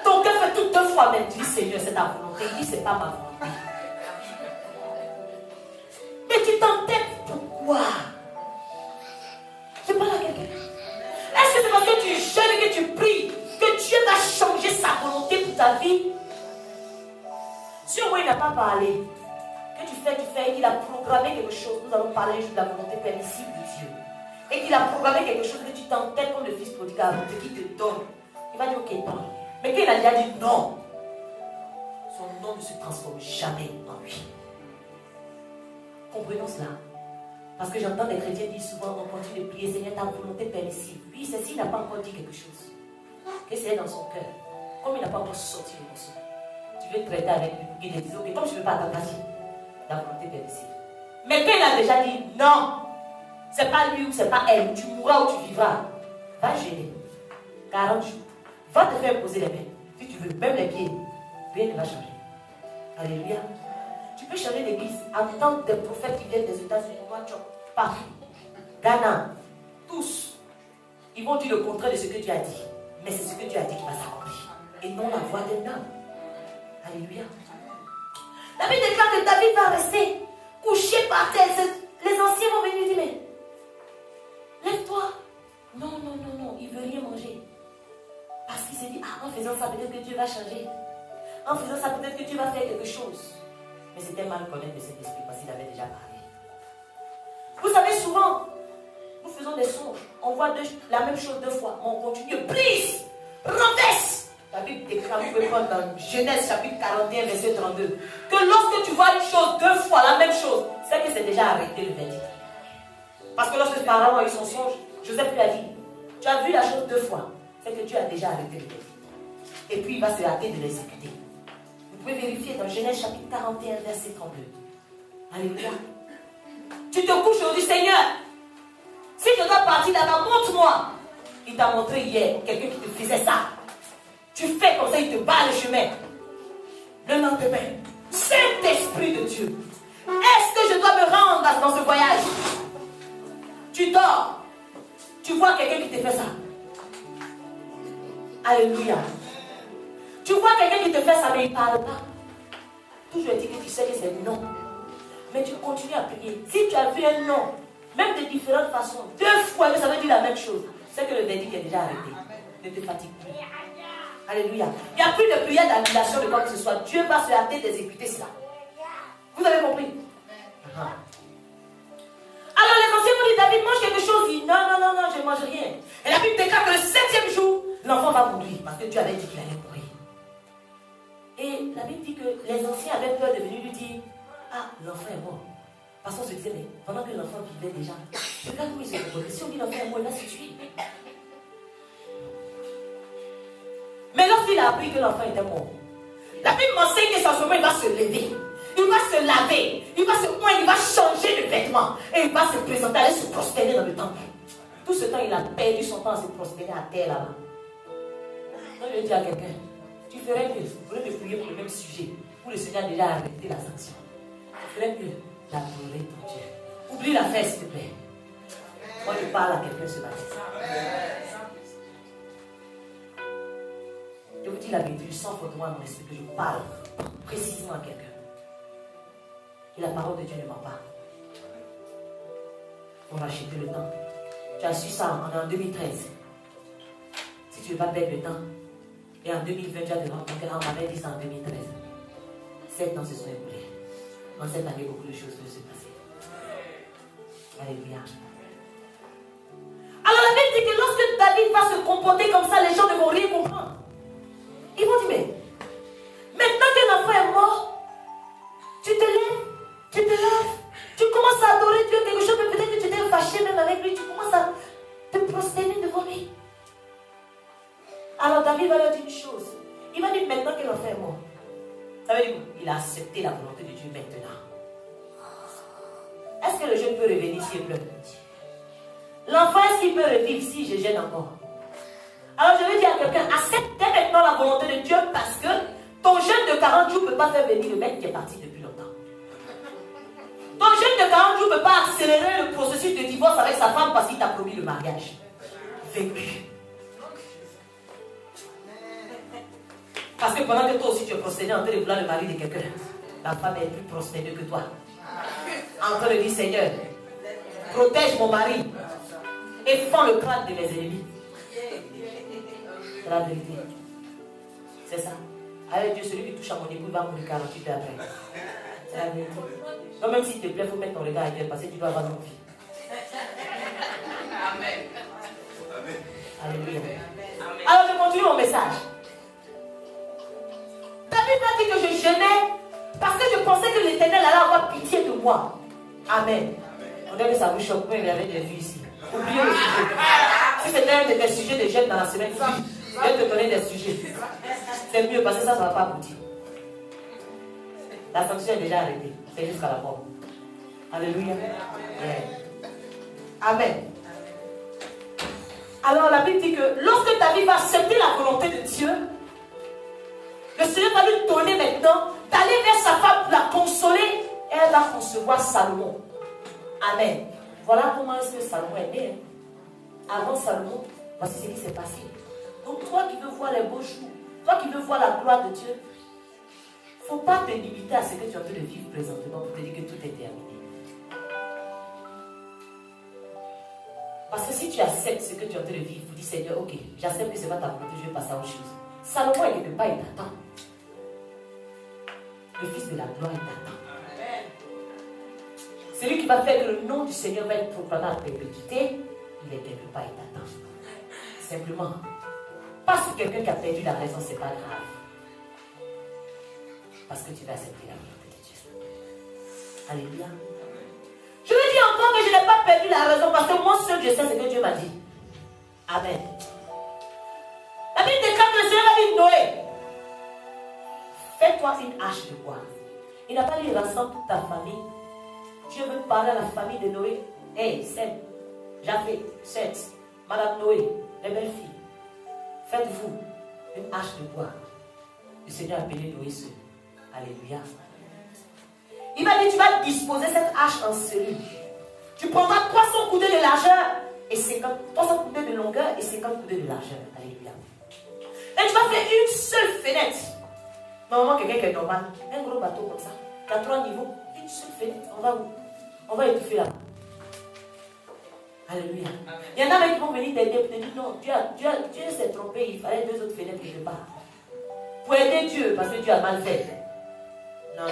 Ton cœur fait tout 2 fois même. Tu dis, Seigneur, c'est ta volonté. Il dit, c'est pas ma volonté. Mais tu t'entêtes pourquoi? Je parle à quelqu'un. Est-ce que c'est parce que tu jeûnes et que tu pries que Dieu va changer sa volonté pour ta vie? Si au moins il n'a pas parlé, que tu fais et qu'il a programmé quelque chose, nous allons parler juste de la volonté permissible de Dieu. Et qu'il a programmé quelque chose que tu t'entêtes comme le fils prodigue à volonté qu'il te donne. Il va dire ok, prends. Mais qu'il a déjà dit non, son nom ne se transforme jamais en lui. Comprenons cela. Parce que j'entends des chrétiens dire souvent, on continue de prier, Seigneur, ta volonté permissible. Oui, c'est s'il n'a pas encore dit quelque chose. Que c'est dans son cœur. Comme il n'a pas encore sorti le morceau. Tu veux traiter avec lui. Il te dit, ok, comme je ne veux pas t'attacher, la volonté permissible. Mais quand il a déjà dit non, c'est pas lui ou c'est pas elle, tu mourras ou tu vivras, va gêner. 40 jours. Va te faire poser les mains. Si tu veux, même les pieds. Rien ne va changer. Alléluia. Tu peux changer l'église. Entendre des prophètes qui viennent des États-Unis, partout. Ghana, tous. Ils vont dire le contraire de ce que Dieu a dit. Mais c'est ce que Dieu a dit qui va s'accomplir. Et non la voix d'un homme. Alléluia. La Bible déclare que David va rester couché par terre. Les anciens vont venir dire, mais lève-toi. Non, non, non, non, il ne veut rien manger. Parce qu'il s'est dit, ah, en faisant ça, peut-être que Dieu va changer. En faisant ça, peut-être que Dieu va faire quelque chose. Mais c'était mal connaître de cet esprit parce qu'il avait déjà parlé. Vous savez, souvent, nous faisons des songes. On voit la même chose 2 fois. On continue. Please, renverse. La Bible déclare, vous pouvez prendre dans Genèse chapitre 41, verset 32, que lorsque tu vois une chose 2 fois, la même chose, c'est que c'est déjà arrêté le verdict. Parce que lorsque Pharaon a eu son songe, Joseph lui a dit, tu as vu la chose 2 fois, c'est que Dieu a déjà arrêté le verdict. Et puis il va se hâter de l'exécuter. Vous pouvez vérifier dans Genèse chapitre 41, verset 32. Alléluia. Tu te couches aujourd'hui, Seigneur. Si je dois partir là-bas, montre-moi. Il t'a montré hier quelqu'un qui te faisait ça. Tu fais comme ça, il te bat le chemin. Le lendemain, Saint-Esprit de Dieu, est-ce que je dois me rendre dans ce voyage? Tu dors. Tu vois quelqu'un qui te fait ça. Alléluia. Tu vois quelqu'un qui te fait ça, mais il ne parle pas. Toujours dit que tu sais que c'est non. Mais tu continues à prier. Si tu as vu un non, même de différentes façons, 2 fois, mais ça veut dire la même chose. C'est que le verdict est déjà arrêté. Ne te fatigue plus. Alléluia. Il n'y a plus de prière d'annulation de quoi que ce soit. Dieu va se hâter d'exécuter cela. Vous avez compris? Alors les anciens m'ont dit, David, mange quelque chose. Il dit, non, non, non, non, je ne mange rien. Et la Bible déclare que le 7e jour, l'enfant va mourir. Parce que Dieu avait dit qu'il allait mourir. Et la Bible dit que les anciens avaient peur de venir lui dire, ah, l'enfant est mort. Parce qu'on se disait, mais pendant que l'enfant vivait déjà, regarde où il se comporte. Si on dit l'enfant est mort, il va se tuer. Mais lorsqu'il a appris que l'enfant était mort, la Bible m'enseigne que son il va se lever, il va se laver, il va se oindre, il va changer de vêtements et il va se présenter, aller se prosterner dans le temple. Tout ce temps, il a perdu son temps à se prosterner à terre là-bas. Donc je dis à quelqu'un, tu ferais mieux, au lieu de prier pour le même sujet, où le Seigneur a déjà arrêté la sanction. Tu ferais mieux d'adorer ton Dieu. Oublie la fête, s'il te plaît. Moi, je parle à quelqu'un ce matin. Je vous dis la vérité, je sens fortement dans mon esprit que je parle précisément à quelqu'un. Et la parole de Dieu ne ment pas. On va acheter le temps. Tu as su ça en 2013. Si tu ne veux pas perdre le temps, et en 2020, tu as devant ton cœur, on m'avait dit ça en 2013. 7 ans se sont écoulés. En cette année, beaucoup de choses peuvent se passer. Alléluia. Alors la Bible dit que lorsque David va se comporter comme ça, les gens ne vont rien comprendre. Ils vont dire, mais maintenant que l'enfant est mort, tu te lèves, tu commences à adorer Dieu, quelque chose, peut-être que tu t'es fâché même avec lui, tu commences à te prosterner devant lui. Alors David va leur dire une chose. Il va dire maintenant que l'enfant est mort. Ça veut dire qu'il a accepté la volonté de Dieu maintenant. Est-ce que le jeune peut revenir s'il pleure? L'enfant, est-ce qu'il peut revivre si je gêne encore? Alors je vais dire à quelqu'un, accepte maintenant la volonté de Dieu parce que ton jeûne de 40 jours ne peut pas faire venir le mec qui est parti depuis longtemps. Ton jeûne de 40 jours ne peut pas accélérer le processus de divorce avec sa femme parce qu'il t'a promis le mariage. Vécu. Parce que pendant que toi aussi tu es prosterné en train de vouloir le mari de quelqu'un, la femme est plus prosternée que toi. En train de dire, Seigneur, protège mon mari et fends le crâne de mes ennemis. C'est la vérité. C'est ça. Avec Dieu, celui qui touche à mon époux va mourir 48 heures après. C'est la vérité. Donc même s'il te plaît, il faut mettre ton regard ailleurs parce que tu dois avoir une vie. Amen. Alléluia. Alors je continue mon message. David m'a dit que je jeûnais parce que je pensais que l'Éternel allait avoir pitié de moi. Amen. On dirait que ça vous choque, mais il y avait des vues ici. Oubliez le sujet. Si c'était un de tes sujets de jeûne dans la semaine, je vais te donner des sujets. C'est mieux parce que ça ne va pas aboutir. La sanction est déjà arrêtée. C'est jusqu'à la mort. Alléluia. Yeah. Amen. Alors la Bible dit que lorsque David va accepter la volonté de Dieu, le Seigneur va lui donner maintenant d'aller vers sa femme pour la consoler et elle va concevoir Salomon. Amen. Voilà comment est-ce que Salomon est né. Avant Salomon, voici ce qui s'est passé. Donc toi qui veux voir les beaux jours, toi qui veux voir la gloire de Dieu, il ne faut pas te limiter à ce que tu es en train de vivre présentement pour te dire que tout est terminé. Parce que si tu acceptes ce que tu es en train de vivre, tu dis Seigneur, ok, j'accepte que ce n'est pas ta volonté, je vais passer à autre chose. Salomon est quelque part, il t'attend. Le Fils de la gloire, il t'attend. Celui qui va faire que le nom du Seigneur va être proclamé à perpétuité, il est quelque part, il t'attend. Simplement. Parce que quelqu'un qui a perdu la raison, ce n'est pas grave. Parce que tu vas accepter la volonté de Dieu. Alléluia. Je veux dire encore que je n'ai pas perdu la raison parce que moi seul je sais ce que Dieu m'a dit. Amen. La Bible déclare que le Seigneur a dit Noé, fais-toi une hache de bois. Il n'a pas dit rassemble toute ta famille. Dieu veut parler à la famille de Noé. Hey, Seth, Japheth, Seth, Madame Noé, les belles filles. Faites-vous une hache de bois. Le Seigneur a appelé Noé seul. Alléluia. Il m'a dit, tu vas disposer cette hache en cellules. Tu prendras 300 coudées de largeur et 300 coudées de longueur et 50 coudées de largeur. Alléluia. Et tu vas faire une seule fenêtre. Normalement, quelqu'un qui est normal, un gros bateau comme ça, qui a 3 niveaux, Une seule fenêtre, on va étouffer là. Alléluia. Il y en a qui vont venir t'aider pour te dire non, Dieu s'est trompé, il fallait 2 autres fenêtres quelque part. Pour aider Dieu, parce que Dieu a mal fait. Non,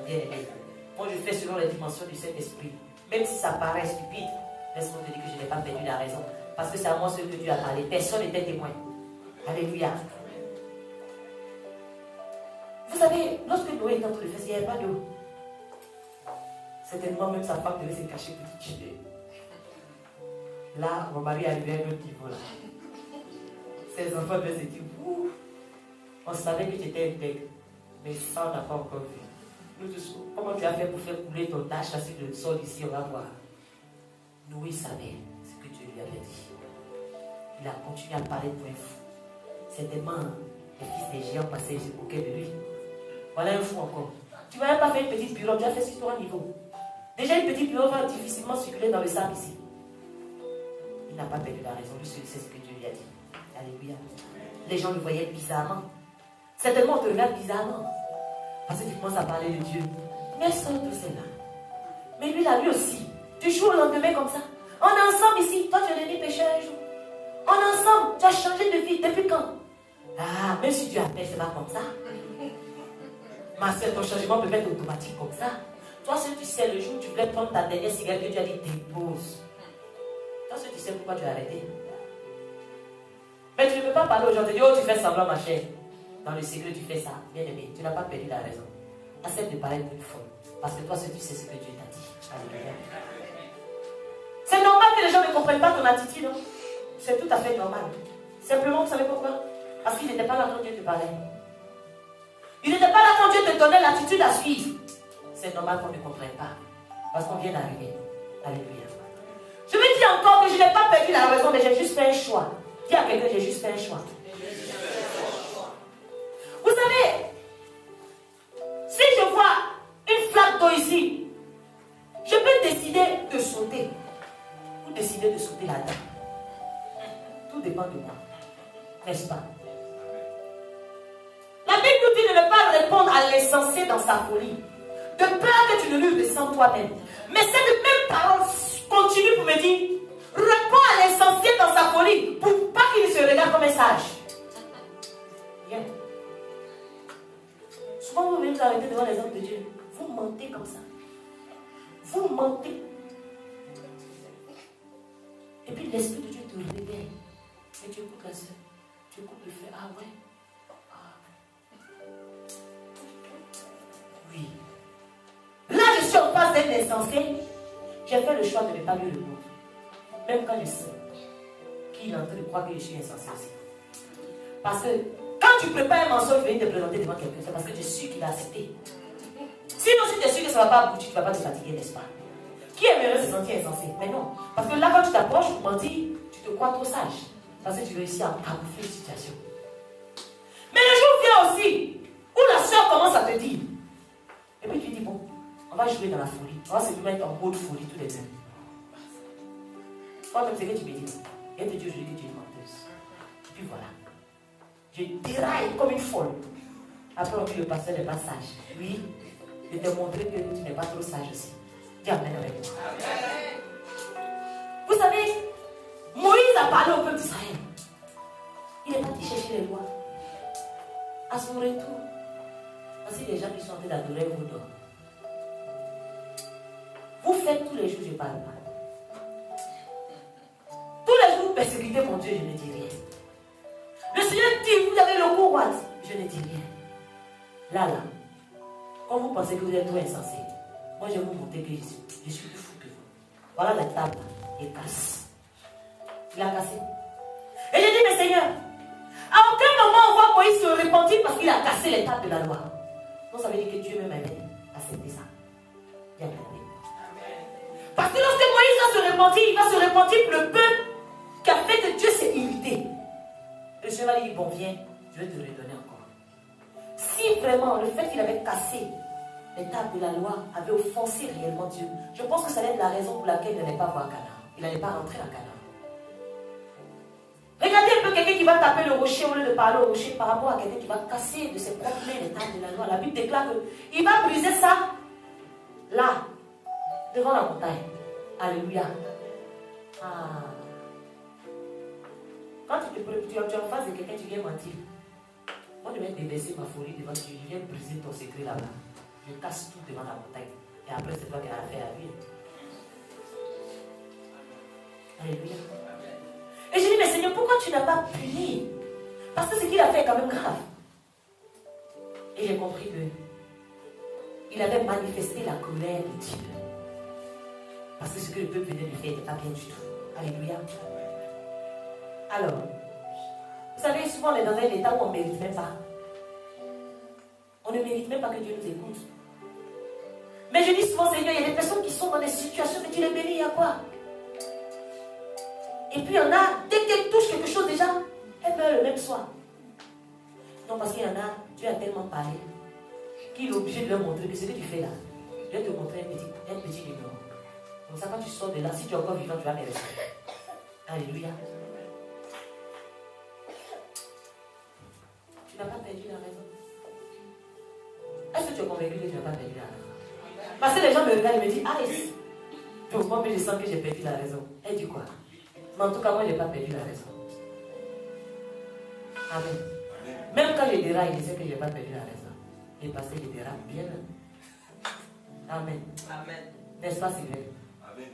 bien aimé. Moi je fais selon les dimensions du Saint-Esprit. Même si ça paraît stupide, laisse-moi te dire que je n'ai pas perdu la raison. Parce que c'est à moi ce que Dieu a parlé. Personne n'était témoin. Alléluia. Vous savez, lorsque Noé est entre les fesses, il n'y avait pas d'eau. Certainement, même sa femme devait se cacher pour tuer. Là, mon mari est arrivé à un autre niveau là. Ses enfants devaient se dire, ouh, on savait que tu étais intègre, mais ça, on n'a pas encore vu. Nous tous, comment tu as fait pour faire couler ton tâche sur le sol ici, on va voir. Noé savait ce que Dieu lui avait dit. Il a continué à parler pour un fou. Certainement, les fils des géants passaient auprès de lui. Voilà un fou encore. Tu ne vas même pas faire une petite pirogue, tu as fait ce sur un niveau. Déjà, une petite pirogue va difficilement circuler dans le sable ici. Il n'a pas perdu la raison, lui seul sait ce que Dieu lui a dit. Alléluia. Les gens le voyaient bizarrement. Certainement, on te regarde bizarrement. Parce que tu commences à parler de Dieu. Mais sors de cela. Mais lui, là, lui aussi. Du jour au lendemain comme ça. On est ensemble ici. Toi, tu es devenu pécheur un jour. On est ensemble. Tu as changé de vie. Depuis quand? Ah, même si Dieu appelle, c'est pas comme ça. Ma soeur, ton changement peut être automatique comme ça. Toi, si tu sais, le jour où tu voulais prendre ta dernière cigarette, Dieu a dit dépose. Toi, si tu sais pourquoi tu as arrêté. Mais tu ne peux pas parler aux gens, te dire, oh, tu fais semblant, ma chère. Dans le secret, tu fais ça. Bien aimé, tu n'as pas perdu la raison. Accepte de parler une fois. Parce que toi, si tu sais ce que Dieu t'a dit. Alléluia. C'est normal que les gens ne comprennent pas ton attitude. Non? C'est tout à fait normal. Simplement, vous savez pourquoi? Parce qu'il n'était pas là quand Dieu te parlait. Il n'était pas là quand Dieu te donnait l'attitude à suivre. C'est normal qu'on ne comprenne pas. Parce qu'on vient d'arriver. Alléluia. Je me dis encore que je n'ai pas perdu la raison, mais j'ai juste fait un choix. Dis à quelqu'un, j'ai juste fait un choix. Vous savez, si je vois une flaque d'eau ici, je peux décider de sauter. Ou décider de sauter là-dedans. Tout dépend de moi. N'est-ce pas? La Bible nous dit de ne pas répondre à l'insensé dans sa folie. De peur que tu ne lui ressentes toi-même. Mais cette même parole continue pour me dire, réponds à l'insensé dans sa folie pour pas qu'il se regarde comme un sage. Bien. Souvent vous venez vous arrêter devant les hommes de Dieu. Vous mentez comme ça. Vous mentez. Et puis l'Esprit de Dieu te réveille. Et tu écoutes la soeur. Tu écoutes le frère. Ah ouais. Oui. Là, je suis en face d'être insensé. J'ai fait le choix de ne pas lui répondre. Même quand je sais qu'il est en train de croire que je suis insensé aussi. Parce que quand tu prépares un mensonge, venir te présenter devant quelqu'un, c'est parce que tu es sûr qu'il va accepter. Sinon, si tu es sûr que ça ne va pas aboutir, tu ne vas pas te fatiguer, n'est-ce pas? Qui aimerait se sentir insensé? Mais non. Parce que là, quand tu t'approches pour mentir, tu te crois trop sage. Parce que tu réussis à camoufler une situation. Mais le jour vient aussi où la soeur commence à te dire. Et puis tu dis, bon, on va jouer dans la folie. On va se mettre en mode folie tous les deux. Toi-même, c'est que tu me dis. Et te dire aujourd'hui que tu es une menteuse. Et puis voilà. Je déraille comme une folle. Après, on dit le pasteur n'est pas sage. Oui, je te montrer que tu n'es pas trop sage aussi. Dis amen avec moi. Vous savez, Moïse a parlé au peuple d'Israël. Il est parti chercher les lois. À son retour, voici les gens qui sont en train d'adorer vos dons. Vous faites tous les jours, je ne parle pas. Tous les jours, vous persécutez mon Dieu, je ne dis rien. Le Seigneur dit, vous avez le courroie, je ne dis rien. Là, quand vous pensez que vous êtes trop insensé, moi je vais vous montrer que je suis plus fou que vous. Voilà la table, il casse. Il a cassé. Et j'ai dit, mais Seigneur, à aucun moment on voit Moïse se repentir parce qu'il a cassé les tables de la loi. Donc ça veut dire que Dieu même avait accepté ça. Bien regardé. Parce que lorsque Moïse va se repentir, il va se repentir pour le peuple qui a fait que Dieu s'est irrité. Le Seigneur va dire, bon viens, je vais te redonner encore. Si vraiment le fait qu'il avait cassé les tables de la loi avait offensé réellement Dieu, je pense que ça allait être la raison pour laquelle il n'allait pas voir Canaan. Il n'allait pas rentrer à Canaan. Regardez un peu quelqu'un qui va taper le rocher au lieu de parler au rocher par rapport à quelqu'un qui va casser de ses propres mains les tables de la loi. La Bible déclare qu'il va briser ça là. devant la montagne. Alléluia. Ah. Quand tu es en face de quelqu'un, tu viens mentir. Moi, je vais déverser ma folie devant Dieu. Je viens briser ton secret là-bas. Je casse tout devant la montagne. Et après, c'est toi qui as affaire à lui. Alléluia. Et je dis, mais Seigneur, pourquoi tu n'as pas puni? Parce que ce qu'il a fait est quand même grave. Et j'ai compris que il avait manifesté la colère de Dieu. Parce que ce que le peuple venait de faire n'était pas bien du tout. Alléluia. Alors, vous savez, souvent on est dans un état où on ne mérite même pas. On ne mérite même pas que Dieu nous écoute. Mais je dis souvent, Seigneur, il y a des personnes qui sont dans des situations, mais tu les bénis, il y a quoi? Et puis il y en a, dès qu'elles touchent quelque chose déjà, elles meurent le même soir. Non, parce qu'il y en a, Dieu a tellement parlé qu'il est obligé de leur montrer que ce que tu fais là, je vais te montrer un petit numéro. Comme ça, quand tu sors de là, si tu es encore vivant, tu vas me rester. Alléluia. Tu n'as pas perdu la raison. Est-ce que tu es convaincu que tu n'as pas perdu la raison? Parce que les gens me regardent et me disent, ah, donc moi, je sens que j'ai perdu la raison. Elle dit quoi? Mais en tout cas, moi, je n'ai pas perdu la raison. Amen. Même quand je déraille, je sais que je n'ai pas perdu la raison. Et parce que je déraille bien. Amen. Amen. N'est-ce pas, Sylvain? Amen.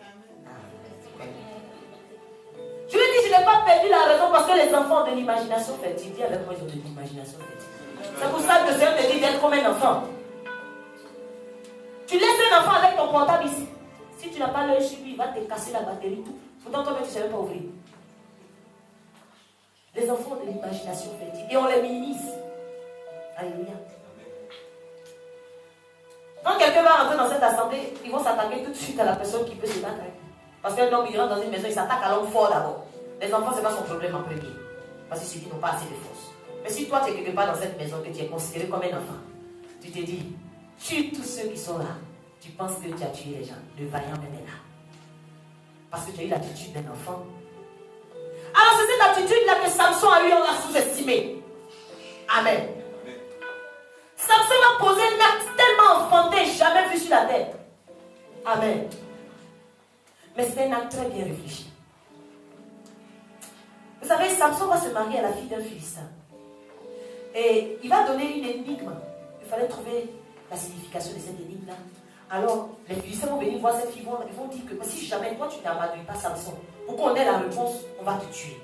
Je lui dis, je n'ai pas perdu la raison parce que les enfants ont de l'imagination fertile. Dis avec moi, ils ont de l'imagination fertile. C'est pour ça que le Seigneur te dit d'être comme un enfant. Tu laisses un enfant avec ton portable ici. Si tu n'as pas l'œil sur lui, il va te casser la batterie. Pourtant, toi-même, tu ne savais pas ouvrir. Les enfants ont de l'imagination fertile et on les minimise. Alléluia. Quand quelqu'un va rentrer dans cette assemblée, ils vont s'attaquer tout de suite à la personne qui peut se battre. Parce qu'un homme, il rentre dans une maison, il s'attaque à l'homme fort d'abord. Les enfants, ce n'est pas son problème en premier. Parce que ceux qui n'ont pas assez de force. Mais si toi, tu es quelque part dans cette maison, que tu es considéré comme un enfant, tu te dis, tue tous ceux qui sont là. Tu penses que tu as tué les gens. Le vaillant même est là. Parce que tu as eu l'attitude d'un enfant. Alors c'est cette attitude-là que Samson a eu, on l'a sous-estimé. Amen. Samson a posé un acte tellement enfantin, jamais vu sur la terre. Amen. Mais c'est un acte très bien réfléchi. Vous savez, Samson va se marier à la fille d'un Philistin. Et il va donner une énigme. Il fallait trouver la signification de cette énigme-là. Alors, les Philistins vont venir voir cette fille, ils vont dire que si jamais toi tu n'amadouilles pas Samson, pour qu'on ait la réponse, on va te tuer.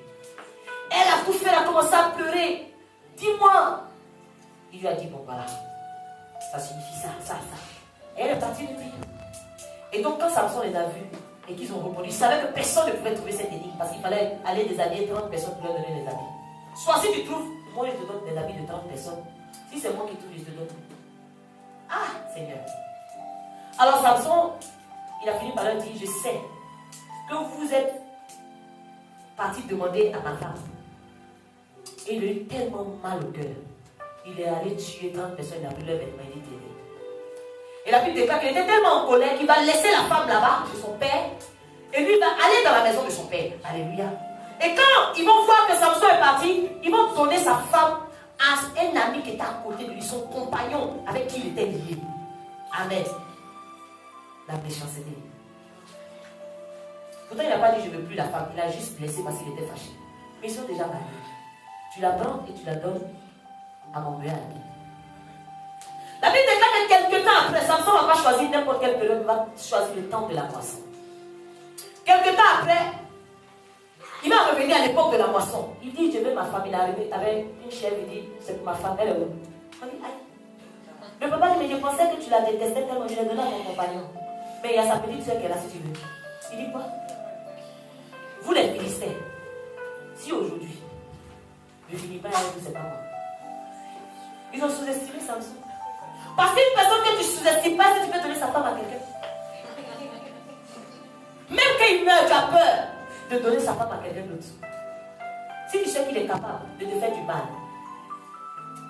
Elle a tout fait, elle a commencé à pleurer. Dis-moi. Il lui a dit, bon voilà, ça signifie ça. Et elle est partie lui dire. Et donc quand Samson les a vus et qu'ils ont répondu, ils savaient que personne ne pouvait trouver cette énigme parce qu'il fallait aller déshabiller 30 personnes pour leur donner des habits. Soit si tu trouves, moi je te donne des habits de 30 personnes. Si c'est moi qui trouve, je te donne. Ah, Seigneur. Alors Samson, il a fini par leur dire, je sais que vous êtes parti demander à ma femme. Et il a eu tellement mal au cœur. Il est allé tuer 30 personnes, il a pris leur vêtement, il est aidé. Et la Bible déclare qu'il était tellement en colère qu'il va laisser la femme là-bas chez son père. Et lui va aller dans la maison de son père. Alléluia. Et quand ils vont voir que Samson est parti, ils vont donner sa femme à un ami qui était à côté de lui, son compagnon avec qui il était lié. Amen. La méchanceté. Pourtant, il n'a pas dit je ne veux plus la femme. Il a juste blessé parce qu'il était fâché. Mais ils sont déjà mariés. Tu la prends et tu la donnes à mon meilleur ami. La Bible déclare que quelques temps après, Samson ne va pas choisir n'importe quelle période, il va choisir le temps de la moisson. Quelques temps après, il va revenir à l'époque de la moisson. Il dit, je veux ma femme. Il est arrivé avec une chèvre, il dit, c'est ma femme, elle est où? On dit, aïe. Le papa dit, mais je pensais que tu la détestais tellement, je l'ai donné à mon compagnon. Mais il y a sa petite soeur qui est là si tu veux. Il dit quoi? Vous les Philistins, si aujourd'hui, je ne finis pas avec vous, c'est pas moi. Ils ont sous-estimé Samson. Parce qu'une personne que tu sous-estimes pas, si tu peux donner sa femme à quelqu'un. Même quand il meurt, tu as peur de donner sa femme à quelqu'un d'autre. Si tu sais qu'il est capable de te faire du mal,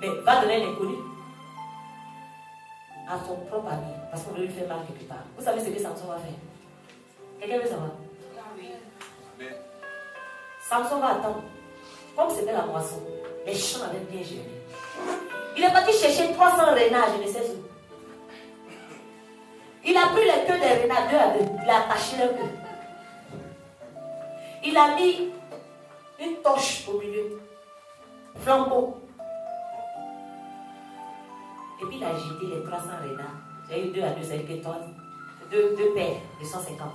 mais va donner un inconnu à son propre ami, parce qu'on veut lui faire mal quelque part. Vous savez ce que Samson va faire? Quelqu'un veut savoir? Samson va attendre. Comme c'était la moisson, les champs avaient bien géré. Il est parti chercher 300 renards, je ne sais où. Il a pris les queues des renards 2 à 2. Il a attaché leur queue. Il a mis une torche au milieu. Flambeau. Et puis il a jeté les 300 renards. Il y a eu 2 à 2, c'est-à-dire que 2 paires de 150.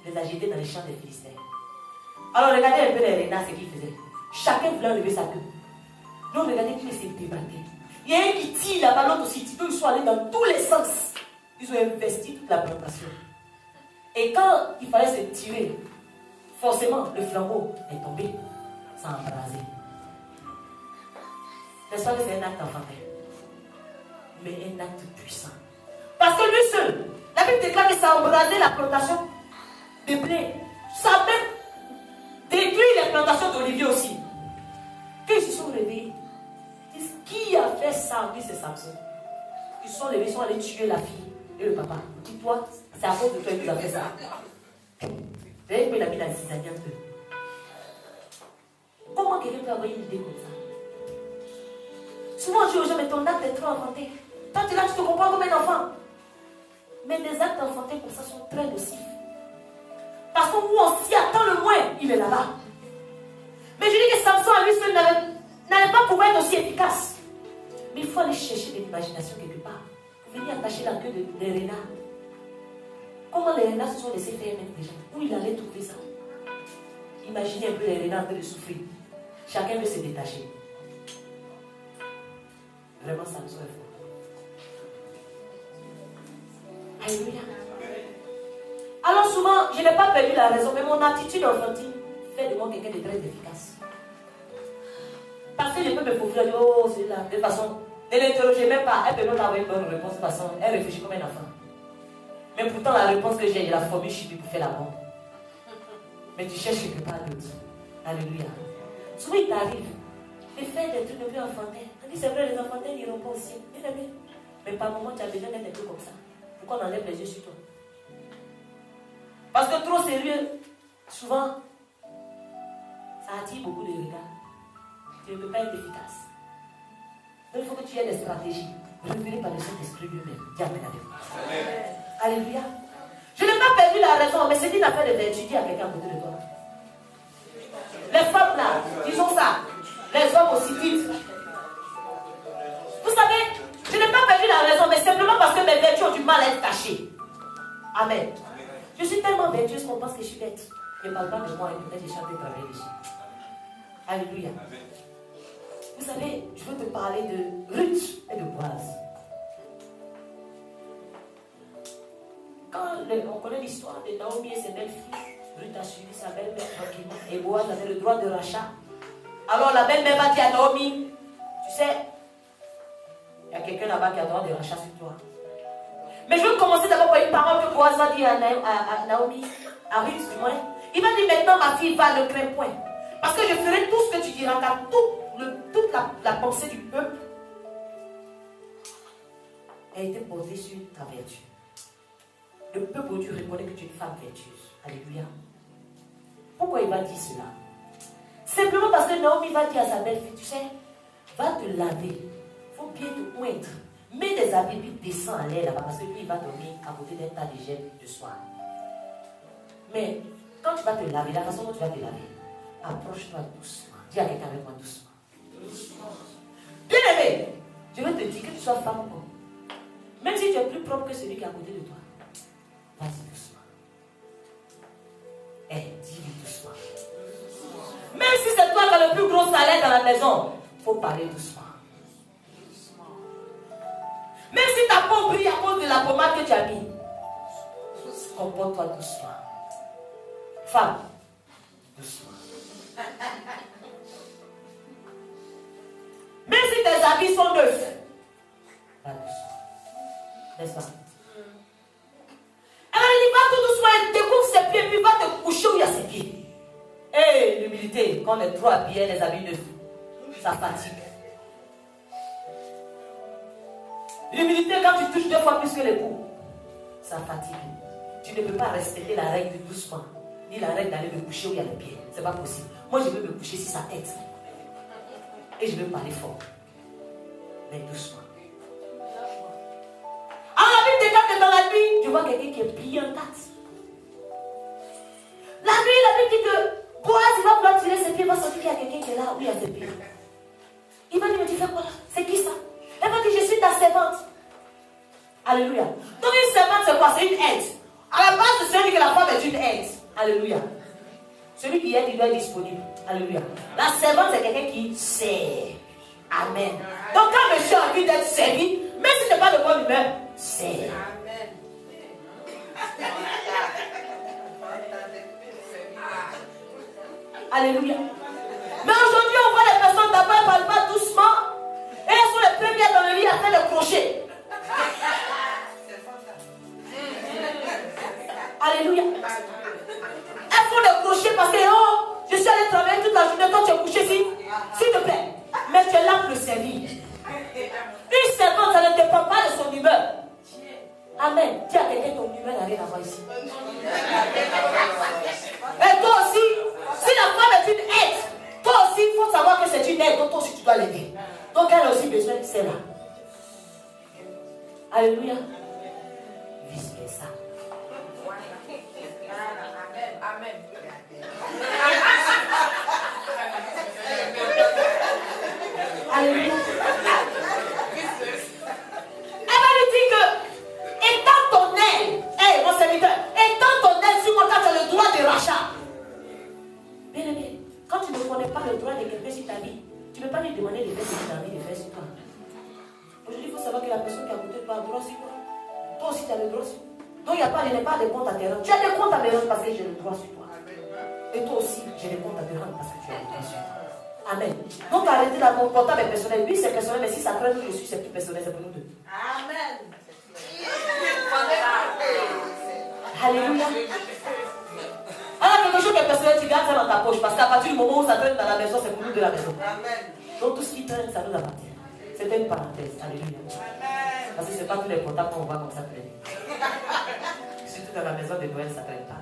Il les a jetés dans les champs des Philistins. Alors regardez un peu les renards, ce qu'ils faisaient. Chacun voulait enlever sa queue. Donc regardez qu'ils s'est débattu. Il y a un qui tire là-bas, l'autre aussi. Ils sont allés dans tous les sens. Ils ont investi toute la plantation. Et quand il fallait se tirer, forcément, le flambeau est tombé. Ça a embrasé. N'est-ce pas que c'est un acte enfantin? Mais un acte puissant. Parce que lui seul, la Bible déclare que ça a embrasé la plantation de blé. Ça a même détruit les plantations d'olivier aussi. Quand ils se sont réveillés, ils disent, qui a fait ça? Oui, c'est Samson. Ils sont levés, ils sont allés tuer la fille et le papa. Dis-toi, c'est à cause de toi qui nous a fait ça. Vous avez il a mis la cisaille un peu. Comment quelqu'un peut avoir une idée comme ça? Souvent, je dis aux gens, mais ton acte est trop enfanté. Toi, tu es là, tu te comprends comme un enfant. Mais des actes enfantés comme ça sont très nocifs. Parce qu'on s'y attend le moins, il est là-bas. Mais je dis que Samson à lui seul n'allait pas pouvoir être aussi efficace. Mais il faut aller chercher de l'imagination quelque part. Pour venir attacher la queue des renards. Comment les renards se sont laissés faire mettre déjà? Où il allait trouver ça? Imaginez un peu les renards en train de souffrir. Chacun veut se détacher. Vraiment, Samson est fort. Alléluia. Alors souvent, je n'ai pas perdu la raison, mais mon attitude enfantine fait de moi quelqu'un de très efficace. Parce que je peux me faufiler, oh, c'est là. De toute façon, ne l'interrogez même pas. Elle peut même avoir une bonne réponse. De toute façon, elle réfléchit comme un enfant. Mais pourtant, la réponse que j'ai, il a formé chez lui pour faire la bombe. Mais tu cherches quelque part d'autre. Alléluia. Souvent, il t'arrive de faire des trucs de plus enfantins. On dit, c'est vrai, les enfantins n'iront pas au ciel. Mais par moment, tu as besoin d'être un peu comme ça. Pourquoi on enlève les yeux sur toi? Parce que trop sérieux, souvent, ça attire beaucoup de regards. Tu ne peux pas être efficace. Donc il faut que tu aies des stratégies. Revenez par le Saint-Esprit lui-même. Dis amen avec moi. Alléluia. Je n'ai pas perdu la raison, mais c'est une affaire d'étudier à quelqu'un à côté de toi. Les femmes là, ils ont ça. Les hommes aussi disent. Vous savez, je n'ai pas perdu la raison, mais simplement parce que mes vertus ont du mal à être cachées. Amen. Je suis tellement vertueuse qu'on pense que je suis bête. Ne parle pas de moi et peut-être j'ai chanté travailler dessus. Alléluia. Vous savez, je veux te parler de Ruth et de Boaz. Quand on connaît l'histoire de Naomi et ses belles-filles, Ruth a suivi sa belle-mère tranquillement et Boaz avait le droit de rachat. Alors la belle-mère va dire à Naomi, tu sais, il y a quelqu'un là-bas qui a le droit de rachat sur toi. Mais je veux commencer d'abord par une parole que Boaz va dire à Naomi, à Ruth du moins. Il va dire maintenant ma fille va ne crains point. Parce que je ferai tout ce que tu diras, car toute la pensée du peuple a été posée sur ta vertu. Le peuple Dieu reconnaît que tu es une femme vertueuse. Alléluia. Pourquoi il va dire cela? Simplement parce que Naomi va dire à sa belle-fille, tu sais, va te laver. Il faut bien te oindre. Mets des habits, puis descends à l'air là-bas, parce que lui, il va dormir à côté d'un tas de gel de soir. Mais quand tu vas te laver, la façon dont tu vas te laver, approche-toi doucement. Dis à quelqu'un avec moi doucement. Bien aimé, je veux te dire que tu sois femme ou homme. Même si tu es plus propre que celui qui est à côté de toi, vas-y doucement. Dis-lui doucement. Même si c'est toi qui as le plus gros salaire dans la maison, il faut parler doucement. Même si ta peau brille à cause de la pommade que tu as mis, comporte-toi doucement. Femme, doucement. Même si tes habits sont neufs, va doucement. N'est-ce pas? Alors il va tout doucement, découvre ses pieds, puis va te coucher où il y a ses pieds. Hé, l'humilité, quand on est trop habillé, les habits neufs, ça fatigue. L'humilité, quand tu touches 2 fois plus que les coups, ça fatigue. Tu ne peux pas respecter la règle du doucement, ni la règle d'aller me coucher où il y a les pieds. C'est pas possible. Moi, je veux me coucher sur sa tête. Et je veux parler fort. Mais doucement. Alors la Bible déclare que dans la nuit, tu vois quelqu'un qui est plié en quatre. La nuit, la Bible dit que Boaz, il va vouloir tirer ses pieds, il va sentir qu'il y a quelqu'un qui est là où il y a ses pieds. Il va dire, mais tu fais quoi là? C'est qui ça? Elle va dire, je suis ta servante. Alléluia. Donc une servante, c'est quoi? C'est une aide. À la base, c'est celui que la femme est une aide. Alléluia. Celui qui aide, il doit être disponible. Alléluia. La servante, c'est quelqu'un qui sert. Amen. Donc quand monsieur a envie d'être servi, même si ce n'est pas de bonne humeur, sert. Amen. Alléluia. Mais aujourd'hui, on voit les personnes d'abord, elles parlent pas doucement. Et elles sont les premières dans le lit à faire le crochet. Alléluia. Elles font le crochet parce que, oh, je suis allée travailler toute la journée. Toi, tu es couché ici. S'il te plaît. Mais tu es là pour le servir. Une servante, ça ne dépend pas de son humeur. Amen. Dis à quelqu'un, ton humeur n'a rien à voir ici. Et toi aussi, si la femme est une aide, toi aussi, il faut savoir que c'est une aide. Donc toi aussi, tu dois l'aider. Donc elle a aussi besoin de celle-là. Alléluia. Vice versa. Amen. Alléluia. Elle va lui dire que, étant ton aile, hey, mon serviteur, étant ton aile sur moi, quand tu as le droit de rachat. Bien aimé, quand tu ne connais pas le droit de quelqu'un sur ta vie, tu ne peux pas lui demander de faire ce que tu as envie de faire sur toi. Aujourd'hui, il faut savoir que la personne qui a goûté pas le droit sur toi. Toi aussi, tu as le droit sur toi. Donc, il n'y a pas, je n'ai pas de compte à te rendre. Tu as des comptes à me rendre parce que j'ai le droit sur toi. Et toi aussi, j'ai des comptes à te rendre parce que tu as le droit sur toi. Amen. Donc, arrêtez là, mon portable est personnel. Oui, c'est personnel, mais si ça traîne où je suis, c'est plus personnel, c'est pour nous deux. Amen. Alléluia. Alors, quelque chose qui est personnel, tu gardes ça dans ta poche. Parce qu'à partir du moment où ça traîne dans la maison, c'est pour nous de la maison. Amen. Donc, tout ce qui traîne, ça nous appartient. C'était une parenthèse. Alléluia. Amen. Parce que ce n'est pas tous les portables qu'on voit comme ça traîner. Surtout dans la maison de Noël, ça ne traîne pas.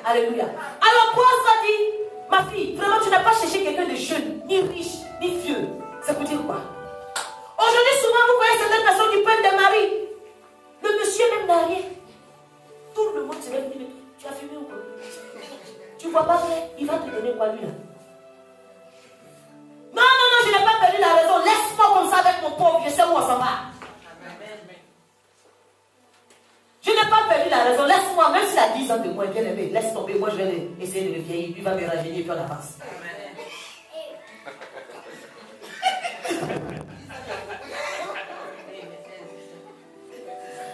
Alléluia. Alors, Boaz va dire, ma fille, vraiment, tu n'as pas cherché quelqu'un de jeune, ni riche, ni vieux. C'est pour dire quoi? Aujourd'hui, souvent, vous voyez certaines personnes qui prennent des maris. Le monsieur même n'a rien. Tout le monde se lève et dit, tu as fumé ou quoi? Tu ne vois pas vrai? Il va te donner quoi, lui, là? Non, non, non, je n'ai pas perdu la raison. Laisse-moi comme ça avec mon pauvre, je sais où on s'en va. Je n'ai pas perdu la raison. Laisse-moi, même s'il a 10 ans de moins, bien aimé, laisse tomber. Moi, je vais essayer de le vieillir. Lui va me rajeunir et puis on avance.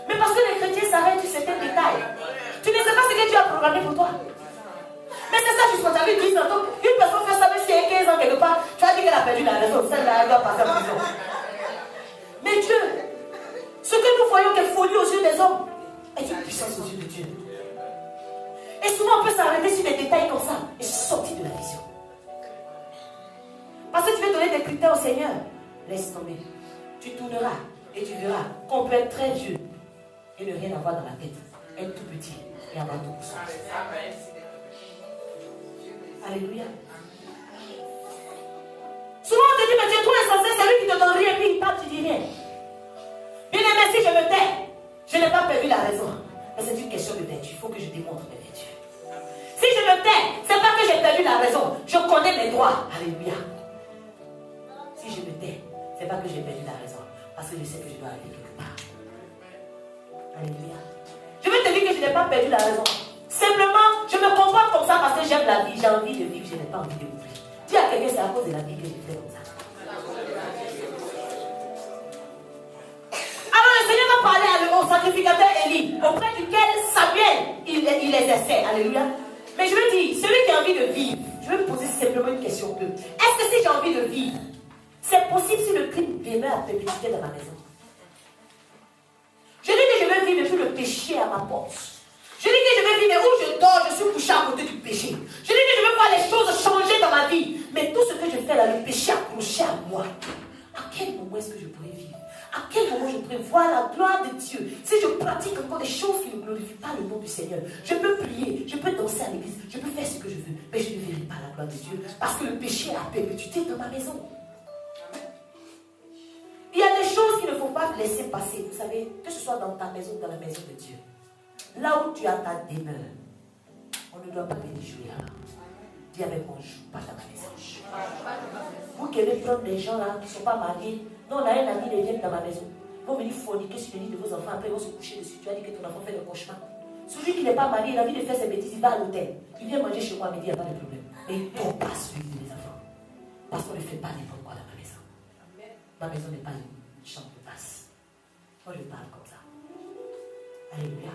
Mais parce que les chrétiens s'arrêtent sur certains détails. Tu ne sais pas ce que Dieu a programmé pour toi. Mais c'est ça, jusqu'à tu avais 10 ans. Donc, une personne fait ça, même si elle a 15 ans quelque part, tu as dit qu'elle a perdu la raison. Celle-là, elle doit passer en prison. Mais Dieu, ce que nous voyons qu'est folie aux yeux des hommes, est une puissance aux yeux de Dieu. Et souvent, on peut s'arrêter sur des détails comme ça et sortir de la vision. Parce que tu veux donner des critères au Seigneur. Laisse tomber. Tu tourneras et tu verras qu'on peut être très vieux et ne rien avoir dans la tête. Être tout petit et avoir tout puissance. Alléluia. Souvent on te dit, mais tu es trop insensé, c'est lui qui te donne rien, puis il parle, tu dis rien. Bien aimé, si je me tais, je n'ai pas perdu la raison. Mais c'est une question de vertu. Il faut que je démontre mes vertus. Si je me tais, ce n'est pas que j'ai perdu la raison. Je connais mes droits. Alléluia. Si je me tais, ce n'est pas que j'ai perdu la raison. Parce que je sais que je dois aller quelque part. Alléluia. Je veux te dire que je n'ai pas perdu la raison. Simplement, je me comporte comme ça parce que j'aime la vie. J'ai envie de vivre, je n'ai pas envie de mourir. Dis à quelqu'un, c'est à cause de la vie que j'ai fait comme ça. Alors le Seigneur va parler au sacrificateur Élie, auprès duquel Samuel il exerçait. Alléluia. Mais je veux dire, celui qui a envie de vivre, je vais me poser simplement une question. Est-ce que si j'ai envie de vivre, c'est possible si le crime demeure à perpétuité dans ma maison? Je dis que je veux vivre et puis le péché à ma porte. Je dis que je veux vivre où je dors, je suis couché à côté du péché. Je dis que je veux voir les choses changer dans ma vie. Mais tout ce que je fais là, le péché accroché à moi. À quel moment est-ce que je pourrais vivre? À quel moment je pourrais voir la gloire de Dieu? Si je pratique encore des choses qui ne glorifient pas le nom du Seigneur, je peux prier, je peux danser à l'église, je peux faire ce que je veux, mais je ne verrai pas la gloire de Dieu. Parce que le péché a perpétuité dans ma maison. Il y a des choses qu'il ne faut pas laisser passer. Vous savez, que ce soit dans ta maison ou dans la maison de Dieu. Là où tu as ta demeure, on ne doit pas venir jouer là. Dis avec moi, je ne joue pas dans ma maison. Vous qui allez prendre des gens là qui ne sont pas mariés, non, on a un ami qui vient dans ma maison. Ils vont venir forniquer sur le lit de vos enfants, après ils vont se coucher dessus. Tu as dit que ton enfant fait le cauchemar. Celui qui n'est pas marié, il a envie de faire ses bêtises, il va à l'hôtel. Il vient manger chez moi, mais il n'y a pas de problème. Mais il ne tombe pas sur les enfants. Parce qu'on ne fait pas n'importe quoi dans ma maison. Ma maison n'est pas une chambre de passe. Moi, je parle comme ça. Alléluia.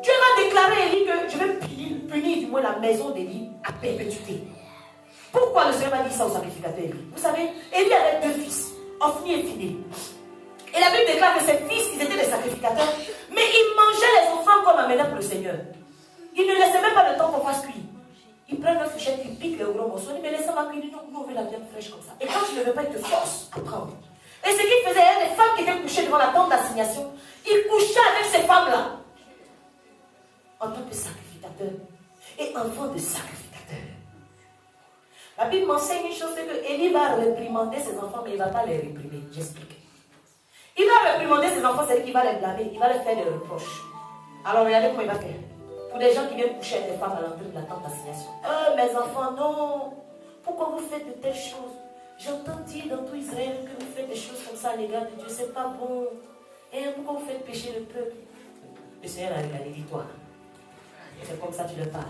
Dieu m'a déclaré, Élie, que je vais punir du moins la maison d'Élie à perpétuité. Pourquoi le Seigneur m'a dit ça au sacrificateur Élie? Vous savez, Élie avait 2 fils, Ophni et Phiné. Et la Bible déclare que ses fils, ils étaient des sacrificateurs, mais ils mangeaient les offrandes comme amenaient pour le Seigneur. Ils ne laissaient même pas le temps qu'on fasse cuire. Ils prennent leur fourchette, ils piquent les gros morceaux, ils disent, mais laissez-moi cuire, non, nous on veut la viande fraîche comme ça. Et quand tu ne veux pas, ils te forcent à prendre. Et ce qu'ils faisaient, il y a des femmes qui étaient couchées devant la tente d'assignation. Ils couchaient avec ces femmes-là. En tant que sacrificateur et enfant de sacrificateur. La Bible m'enseigne une chose, c'est que Élie va réprimander ses enfants, mais il ne va pas les réprimer. J'explique. Il va réprimander ses enfants, c'est-à-dire qu'il va les blâmer, il va leur faire des reproches. Alors regardez comment il va faire. Pour des gens qui viennent coucher avec des femmes à l'entrée de la tente d'assignation. Oh mes enfants, non. Pourquoi vous faites de telles choses? J'entends dire dans tout Israël que vous faites des choses comme ça à l'égard de Dieu. C'est pas bon. Et pourquoi vous faites pécher le peuple? Le Seigneur a regardé, dis-toi. C'est comme ça que tu le parles.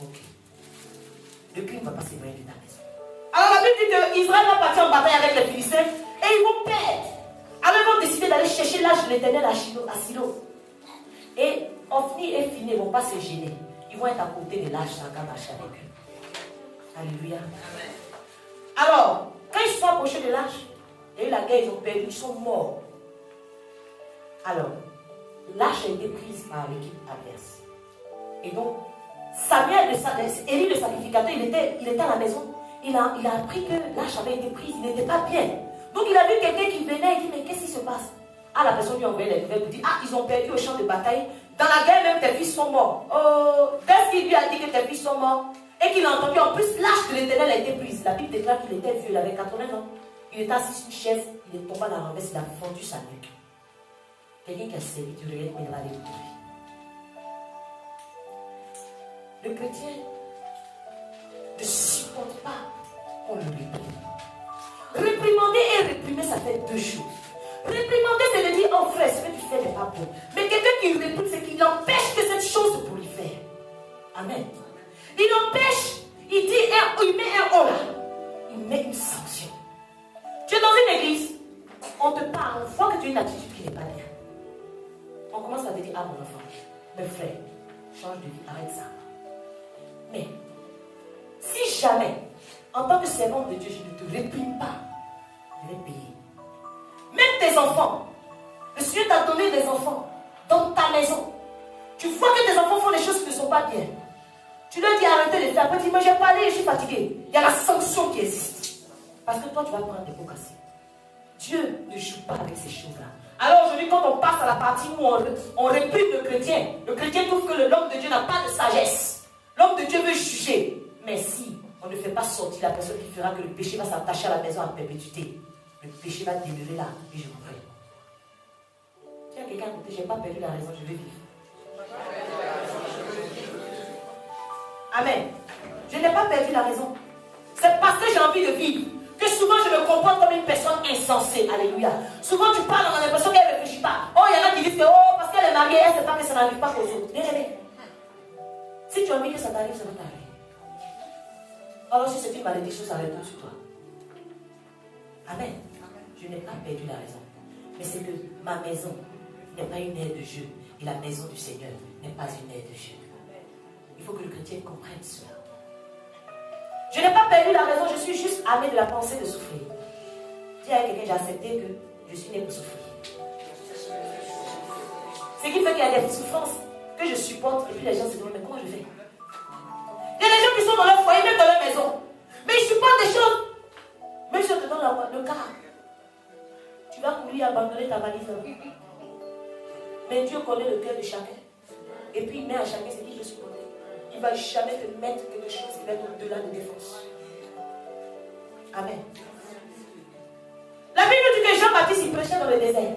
Ok. Le crime va pas s'éloigner de ta maison. Alors la Bible dit qu'Israël va partir en bataille avec les Philistins et ils vont perdre. Alors ils vont décider d'aller chercher l'âge de l'Éternel à Silo. Et Ophni et Phiné ne vont pas se gêner. Ils vont être à côté de l'âge sans qu'à marcher avec eux. Alléluia. Alors, quand ils sont approchés de l'âge, il y a eu la guerre, ils ont perdu, ils sont morts. Alors, l'âge a été prise par l'équipe adverse. Et donc, Samuel, Élie le sacrificateur, il était à la maison. Il a appris que l'âge avait été prise, il n'était pas bien. Donc il a vu quelqu'un qui venait et dit, mais qu'est-ce qui se passe? Ah, la personne lui a envoyé les nouvelles pour dire, ah, ils ont perdu au champ de bataille. Dans la guerre, même tes fils sont morts. Oh, qu'est-ce qu'il lui a dit que tes fils sont morts? Et qu'il a entendu, en plus, l'âge de l'Éternel a été prise. La Bible déclare qu'il était vieux, il avait 80 ans. Il était assis sur une chaise, il est tombé à la renverse, il a fendu sa nuque. Quelqu'un qui a servi, tu regardes, mais il va aller pour lui. Le chrétien ne supporte pas qu'on le réprime. Réprimander et réprimer, ça fait 2 choses. Réprimander, c'est de dire, oh frère, ce que tu fais n'est pas bon. Mais quelqu'un qui réprime, c'est qu'il empêche que cette chose se prolifère. Amen. Il empêche, il dit, il met un oh là. Il met une sanction. Tu es dans une église, on te parle, on voit que tu as une attitude qui n'est pas bien. On commence à te dire, ah mon enfant, mes frères, change de vie, arrête ça. Mais, si jamais, en tant que servant de Dieu, je ne te réprime pas, je vais payer. Même tes enfants, le Seigneur t'a donné des enfants dans ta maison. Tu vois que tes enfants font des choses qui ne sont pas bien. Tu leur dis arrêtez de faire. Après, tu dis, mais j'ai parlé, je suis fatigué. Il y a la sanction qui existe. Parce que toi, tu vas prendre des pots cassés. Dieu ne joue pas avec ces choses-là. Alors aujourd'hui, quand on passe à la partie où on réprime le chrétien trouve que l'homme de Dieu n'a pas de sagesse. L'homme de Dieu veut juger. Mais si on ne fait pas sortir la personne qui fera que le péché va s'attacher à la maison à perpétuité, le péché va demeurer là et je mourrai. Tiens, quelqu'un à côté, je n'ai pas perdu la raison, je vais vivre. Amen. Je n'ai pas perdu la raison. C'est parce que j'ai envie de vivre que souvent je me comporte comme une personne insensée. Alléluia. Souvent tu parles, on a l'impression qu'elle ne réfléchit pas. Oh, il y en a qui disent que oh, parce qu'elle est mariée, elle ne sait pas que ça n'arrive pas aux autres. Bien aimé. Si tu as envie que ça t'arrive, ça va t'arriver. Alors si c'est une malédiction, ça retourne sur toi. Amen. Je n'ai pas perdu la raison. Mais c'est que ma maison n'est pas une aire de jeu. Et la maison du Seigneur n'est pas une aire de jeu. Il faut que le chrétien comprenne cela. Je n'ai pas perdu la raison, je suis juste armé de la pensée de souffrir. Dis à quelqu'un, j'ai accepté que je suis né pour souffrir. Ce qui fait qu'il y a des souffrances que je supporte et puis les gens se demandent, mais comment je fais? Il y a des gens qui sont dans leur foyer, même dans leur maison. Mais ils supportent des choses. Même si on te donne le cas, tu vas courir abandonner ta valise. Mais Dieu connaît le cœur de chacun. Et puis il met à chacun ce qu'il peut supporter. Il ne va jamais te mettre quelque chose qui va être au-delà de défense. Amen. La Bible dit que Jean-Baptiste, il prêchait dans le désert.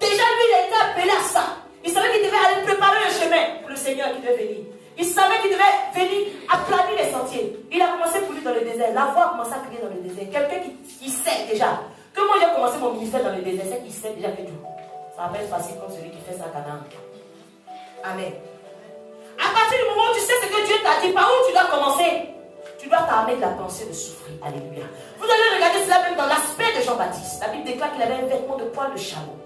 Déjà, lui, il a été appelé à ça. Il savait Ça va être facile comme celui qui fait ça à Canaan. Amen. À partir du moment où tu sais ce que Dieu t'a dit, par où tu dois commencer? Tu dois t'armer de la pensée de souffrir. Alléluia. Vous allez regarder cela même dans l'aspect de Jean-Baptiste. La Bible déclare qu'il avait un vêtement de poil de chameau.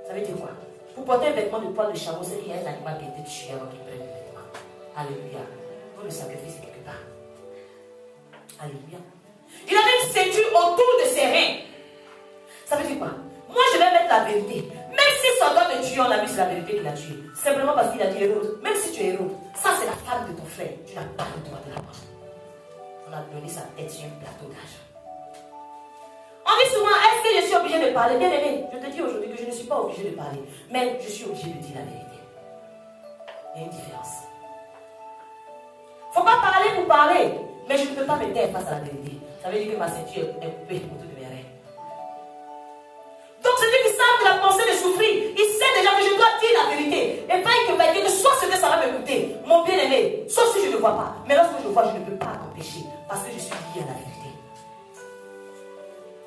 Ça veut dire quoi? Pour porter un vêtement de poil de chameau, c'est qu'il y a un animal qui a été tué avant qu'il prenne le vêtement. Alléluia. Pour le sacrifice quelque part. Alléluia. Il avait une ceinture autour de ses reins. Ça veut dire quoi? Moi, je vais mettre la vérité. Même si ça doit me tuer, on a vu c'est la vérité qu'il a tué. Simplement parce qu'il a dit Hérode. Même si tu es Hérode, ça c'est la femme de ton frère. Tu n'as pas le droit de la prendre. On a donné sa tête sur un plateau d'argent. On dit souvent, est-ce que je suis obligé de parler? Bien aimé, je te dis aujourd'hui que je ne suis pas obligé de parler. Mais je suis obligé de dire la vérité. Il y a une différence. Il ne faut pas parler pour parler. Mais je ne peux pas me taire face à la vérité. Ça veut dire que ma ceinture est coupée autour de mes reins. Donc celui qui sait de la pensée de souffrir, il sait déjà que je dois dire la vérité. Et pas que soit ce que ça va me coûter, mon bien-aimé, sauf si je ne vois pas. Mais lorsque je vois, je ne peux pas m'empêcher. Parce que je suis lié à la vérité.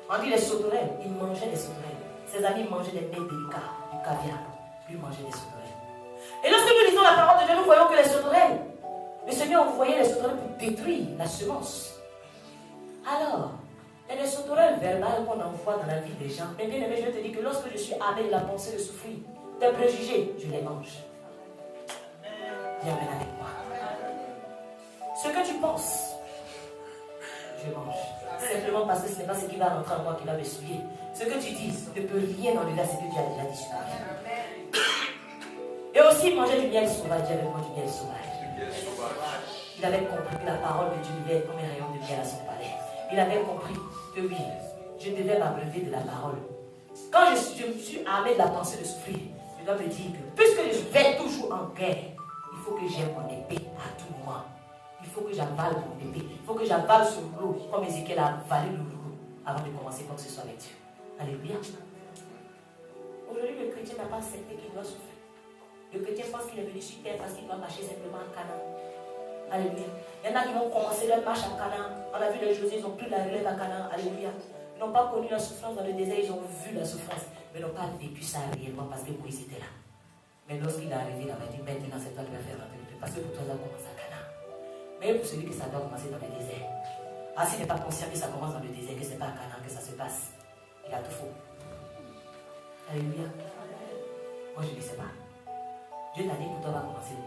On dit les sauterelles, ils mangeaient des sauterelles. Ses amis mangeaient des mets délicats, du caviar. Lui mangeait des sauterelles. Et lorsque nous lisons la parole de Dieu, nous voyons que les sauterelles, le Seigneur envoyait les sauterelles pour détruire la semence. Alors, il y a des sauterelles verbales qu'on envoie dans la vie des gens. Mais bien aimé, je te dis que lorsque je suis armé de la pensée de souffrir, des préjugés, je les mange. Viens avec moi. Ce que tu penses, je mange. Simplement parce que ce n'est pas ce qui va rentrer en moi qui va me souiller. Ce que tu dis ne peut rien enlever à ce que tu as déjà dit sur moi. Et aussi manger du miel sauvage, avec moi du miel sauvage. Il avait compris que la parole de Dieu devait être comme un rayon de miel à son palais. Il avait compris que oui, je devais m'abreuver de la parole. Quand je suis armé de la pensée de souffrir, je dois me dire que puisque je vais toujours en guerre, il faut que j'aie mon épée à tout moment. Il faut que j'avale mon épée. Il faut que j'avale sur l'eau, comme Ézéchiel a avalé l'eau avant de commencer quoi que ce soit avec Dieu. Alléluia. Aujourd'hui, le chrétien n'a pas accepté qu'il doit souffrir. Le chrétien pense qu'il est venu sur terre parce qu'il doit marcher simplement en Canaan. Alléluia. Il y en a qui vont commencer leur marche à Canaan. On a vu les José, ils ont pris la relève à Canaan. Alléluia. Ils n'ont pas connu la souffrance dans le désert, ils ont vu la souffrance. Mais ils n'ont pas vécu ça réellement parce que Moïse était là. Mais lorsqu'il est arrivé, il avait dit maintenant c'est toi qui vas faire rentrer le pays. Parce que pour toi, ça commence à Canaan. Mais pour celui que ça doit commencer dans le désert. Ah, s'il n'est pas conscient que ça commence dans le désert, que ce n'est pas à Canaan que ça se passe, il a tout faux. Alléluia. Moi, je ne sais pas. Dieu t'a dit pour toi va commencer où?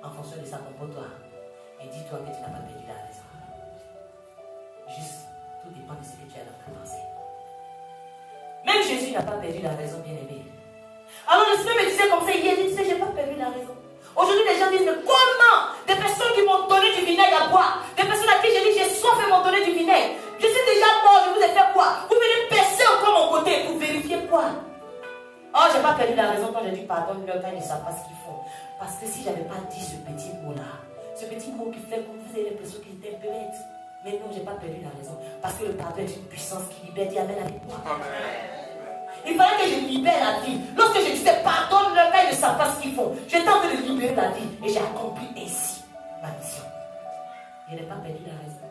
En fonction de ça, comporte-toi. Et dis-toi que tu n'as pas perdu la raison. Juste, tout dépend de ce que tu as dans ta pensée. Même Jésus n'a pas perdu la raison, bien aimé. Alors le Seigneur me disait comme ça hier, il disait, je n'ai pas perdu la raison. Aujourd'hui, les gens disent, mais comment? Des personnes qui m'ont donné du vinaigre à boire, des personnes à qui j'ai dit, j'ai soif et m'ont donné du vinaigre. Je suis déjà mort, je vous ai fait quoi? Vous venez percer encore mon côté pour vérifier quoi? Oh, je n'ai pas perdu la raison quand j'ai dit pardonne-leur quand ils ne savent pas ce qu'ils font. Parce que si je n'avais pas dit ce petit mot-là, ce petit mot qui fait que vous avez l'impression qu'il était un peu bête. Mais non, je n'ai pas perdu la raison. Parce que le pardon est une puissance qui libère. Dis amen avec moi. Il fallait que je libère la vie. Lorsque je disais pardonne-leur quand ils ne savent pas ce qu'ils font, j'étais en train de libérer la vie. Et j'ai accompli ainsi ma mission. Je n'ai pas perdu la raison.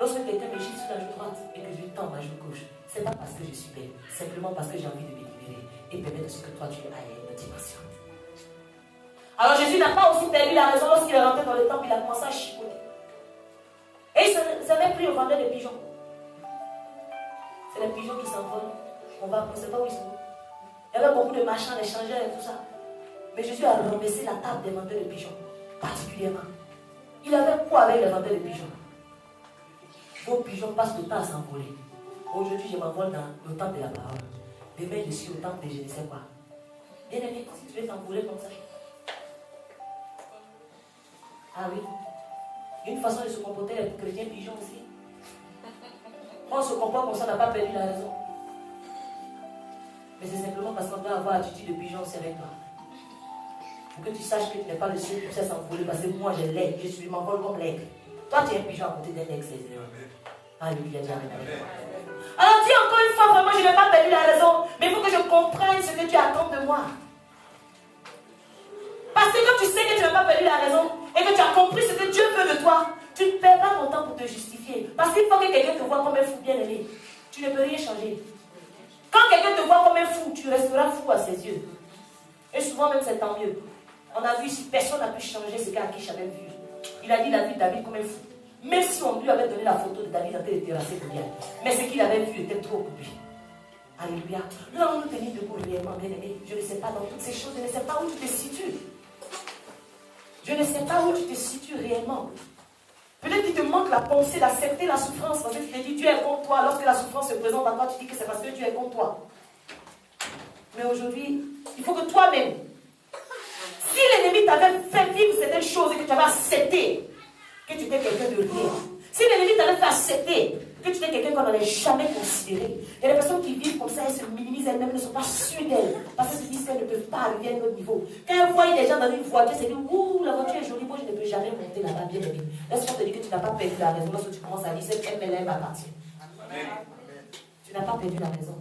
Lorsque quelqu'un me gifle sur la joue droite et que je tends ma joue gauche, ce n'est pas parce que je suis belle, simplement parce que j'ai envie de me libérer et permettre de ce que toi tu ailles à une autre dimension. Alors Jésus n'a pas aussi perdu la raison lorsqu'il est rentré dans le temple, il a commencé à chicoter. Et il s'avait pris au vendeur des pigeons. C'est les pigeons qui s'envolent. On ne sait pas où ils sont. Il y avait beaucoup de marchands, d'échangeurs et tout ça. Mais Jésus a renversé la table des vendeurs de pigeons, particulièrement. Il avait quoi avec les vendeurs de pigeons? Vos pigeons passent le temps à s'envoler. Aujourd'hui, je m'envole dans le temple de la parole. Demain, je suis au temple de je ne sais quoi. Bien aimé, si tu veux t'envoler comme ça. Ah oui. Une façon de se comporter, les chrétiens pigeons aussi. On se comporte comme ça, on n'a pas perdu la raison. Mais c'est simplement parce qu'on doit avoir l'attitude de pigeon aussi avec toi. Pour que tu saches que tu n'es pas le seul qui sait s'envoler. Parce que moi, j'ai l'aigle, je m'envole comme l'aigle. Toi, tu es un pigeon à côté d'un aigle, c'est vrai. Alléluia, alors dis encore une fois, vraiment, je n'ai pas perdu la raison. Mais il faut que je comprenne ce que tu attends de moi. Parce que quand tu sais que tu n'as pas perdu la raison et que tu as compris ce que Dieu veut de toi, tu ne perds pas ton temps pour te justifier. Parce qu'il faut que quelqu'un te voit comme un fou bien aimé. Tu ne peux rien changer. Quand quelqu'un te voit comme un fou, tu resteras fou à ses yeux. Et souvent même c'est tant mieux. On a vu ici, personne n'a pu changer ce qu'Akish avait vu. Il a dit la vie de David comme un fou. Même si on lui avait donné la photo de David en train de terrasser pour bien. Mais ce qu'il avait vu était trop pour lui. Alléluia. Nous allons nous tenir debout réellement, bien aimé. Je ne sais pas dans toutes ces choses, je ne sais pas où tu te situes. Je ne sais pas où tu te situes réellement. Peut-être qu'il te manque la pensée d'accepter la souffrance parce que tu te dis Dieu est contre toi. Lorsque la souffrance se présente à toi, tu dis que c'est parce que Dieu est contre toi. Mais aujourd'hui, il faut que toi-même, si l'ennemi t'avait fait vivre certaines choses et que tu avais accepté que tu étais quelqu'un de rien, si l'ennemi t'avait fait accepter que tu étais quelqu'un qu'on n'avait jamais considéré, il y a des personnes qui vivent comme ça, elles se minimisent elles-mêmes, ne sont pas sûres d'elles, parce qu'elles se disent qu'elles ne peuvent pas arriver à un autre niveau. Quand elles voient des gens dans une voiture, elles se disent ouh, la voiture est jolie, moi je ne peux jamais monter là-bas, bien aimé. Laisse-moi te dire que tu n'as pas perdu la raison lorsque tu commences à dire cette MLM m'appartient. Tu n'as pas perdu la raison.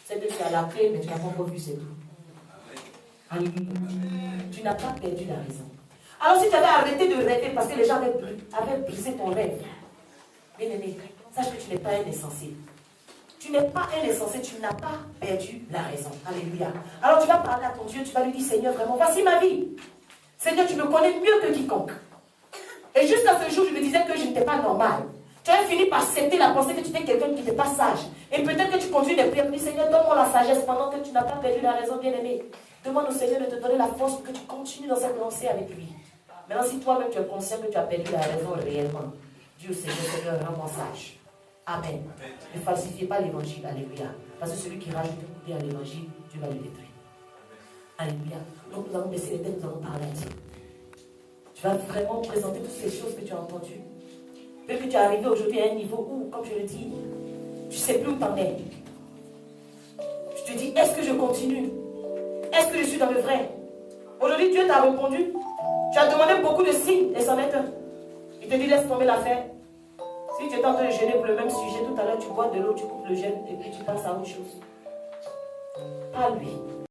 C'est que tu as la clé, mais tu n'as pas encore vu, c'est tout. Alléluia. Tu n'as pas perdu la raison. Alors si tu avais arrêté de rêver parce que les gens avaient brisé ton rêve, bien aimé, sache que tu n'es pas un insensé. Tu n'es pas un insensé, tu n'as pas perdu la raison. Alléluia. Alors tu vas parler à ton Dieu, tu vas lui dire Seigneur, vraiment, voici ma vie. Seigneur, tu me connais mieux que quiconque. Et jusqu'à ce jour, je me disais que je n'étais pas normal. Tu as fini par accepter la pensée que tu étais quelqu'un qui n'était pas sage. Et peut-être que tu continues des prières, dis Seigneur, donne-moi la sagesse pendant que tu n'as pas perdu la raison, bien-aimé. Demande au Seigneur de te donner la force pour que tu continues dans cette lancée avec lui. Maintenant, si toi-même tu es conscient que tu as perdu la raison réellement, dis au Seigneur, rends-moi sage. Amen. Ne falsifiez pas l'évangile, alléluia. Parce que celui qui rajoute un côté à l'évangile, Dieu va le détruire. Alléluia. Donc nous allons baisser les têtes, nous allons parler à Dieu. Tu vas vraiment présenter toutes ces choses que tu as entendues. Peut-être que tu es arrivé aujourd'hui à un niveau où, comme je le dis, tu ne sais plus où t'en es. Tu te dis, est-ce que je continue? Est-ce que je suis dans le vrai? Aujourd'hui, Dieu t'a répondu. Tu as demandé beaucoup de signes et c'en est un. Il te dit, laisse tomber l'affaire. Si tu es en train de jeûner pour le même sujet, tout à l'heure, tu bois de l'eau, tu coupes le jeûne et puis tu passes à autre chose. Pas lui.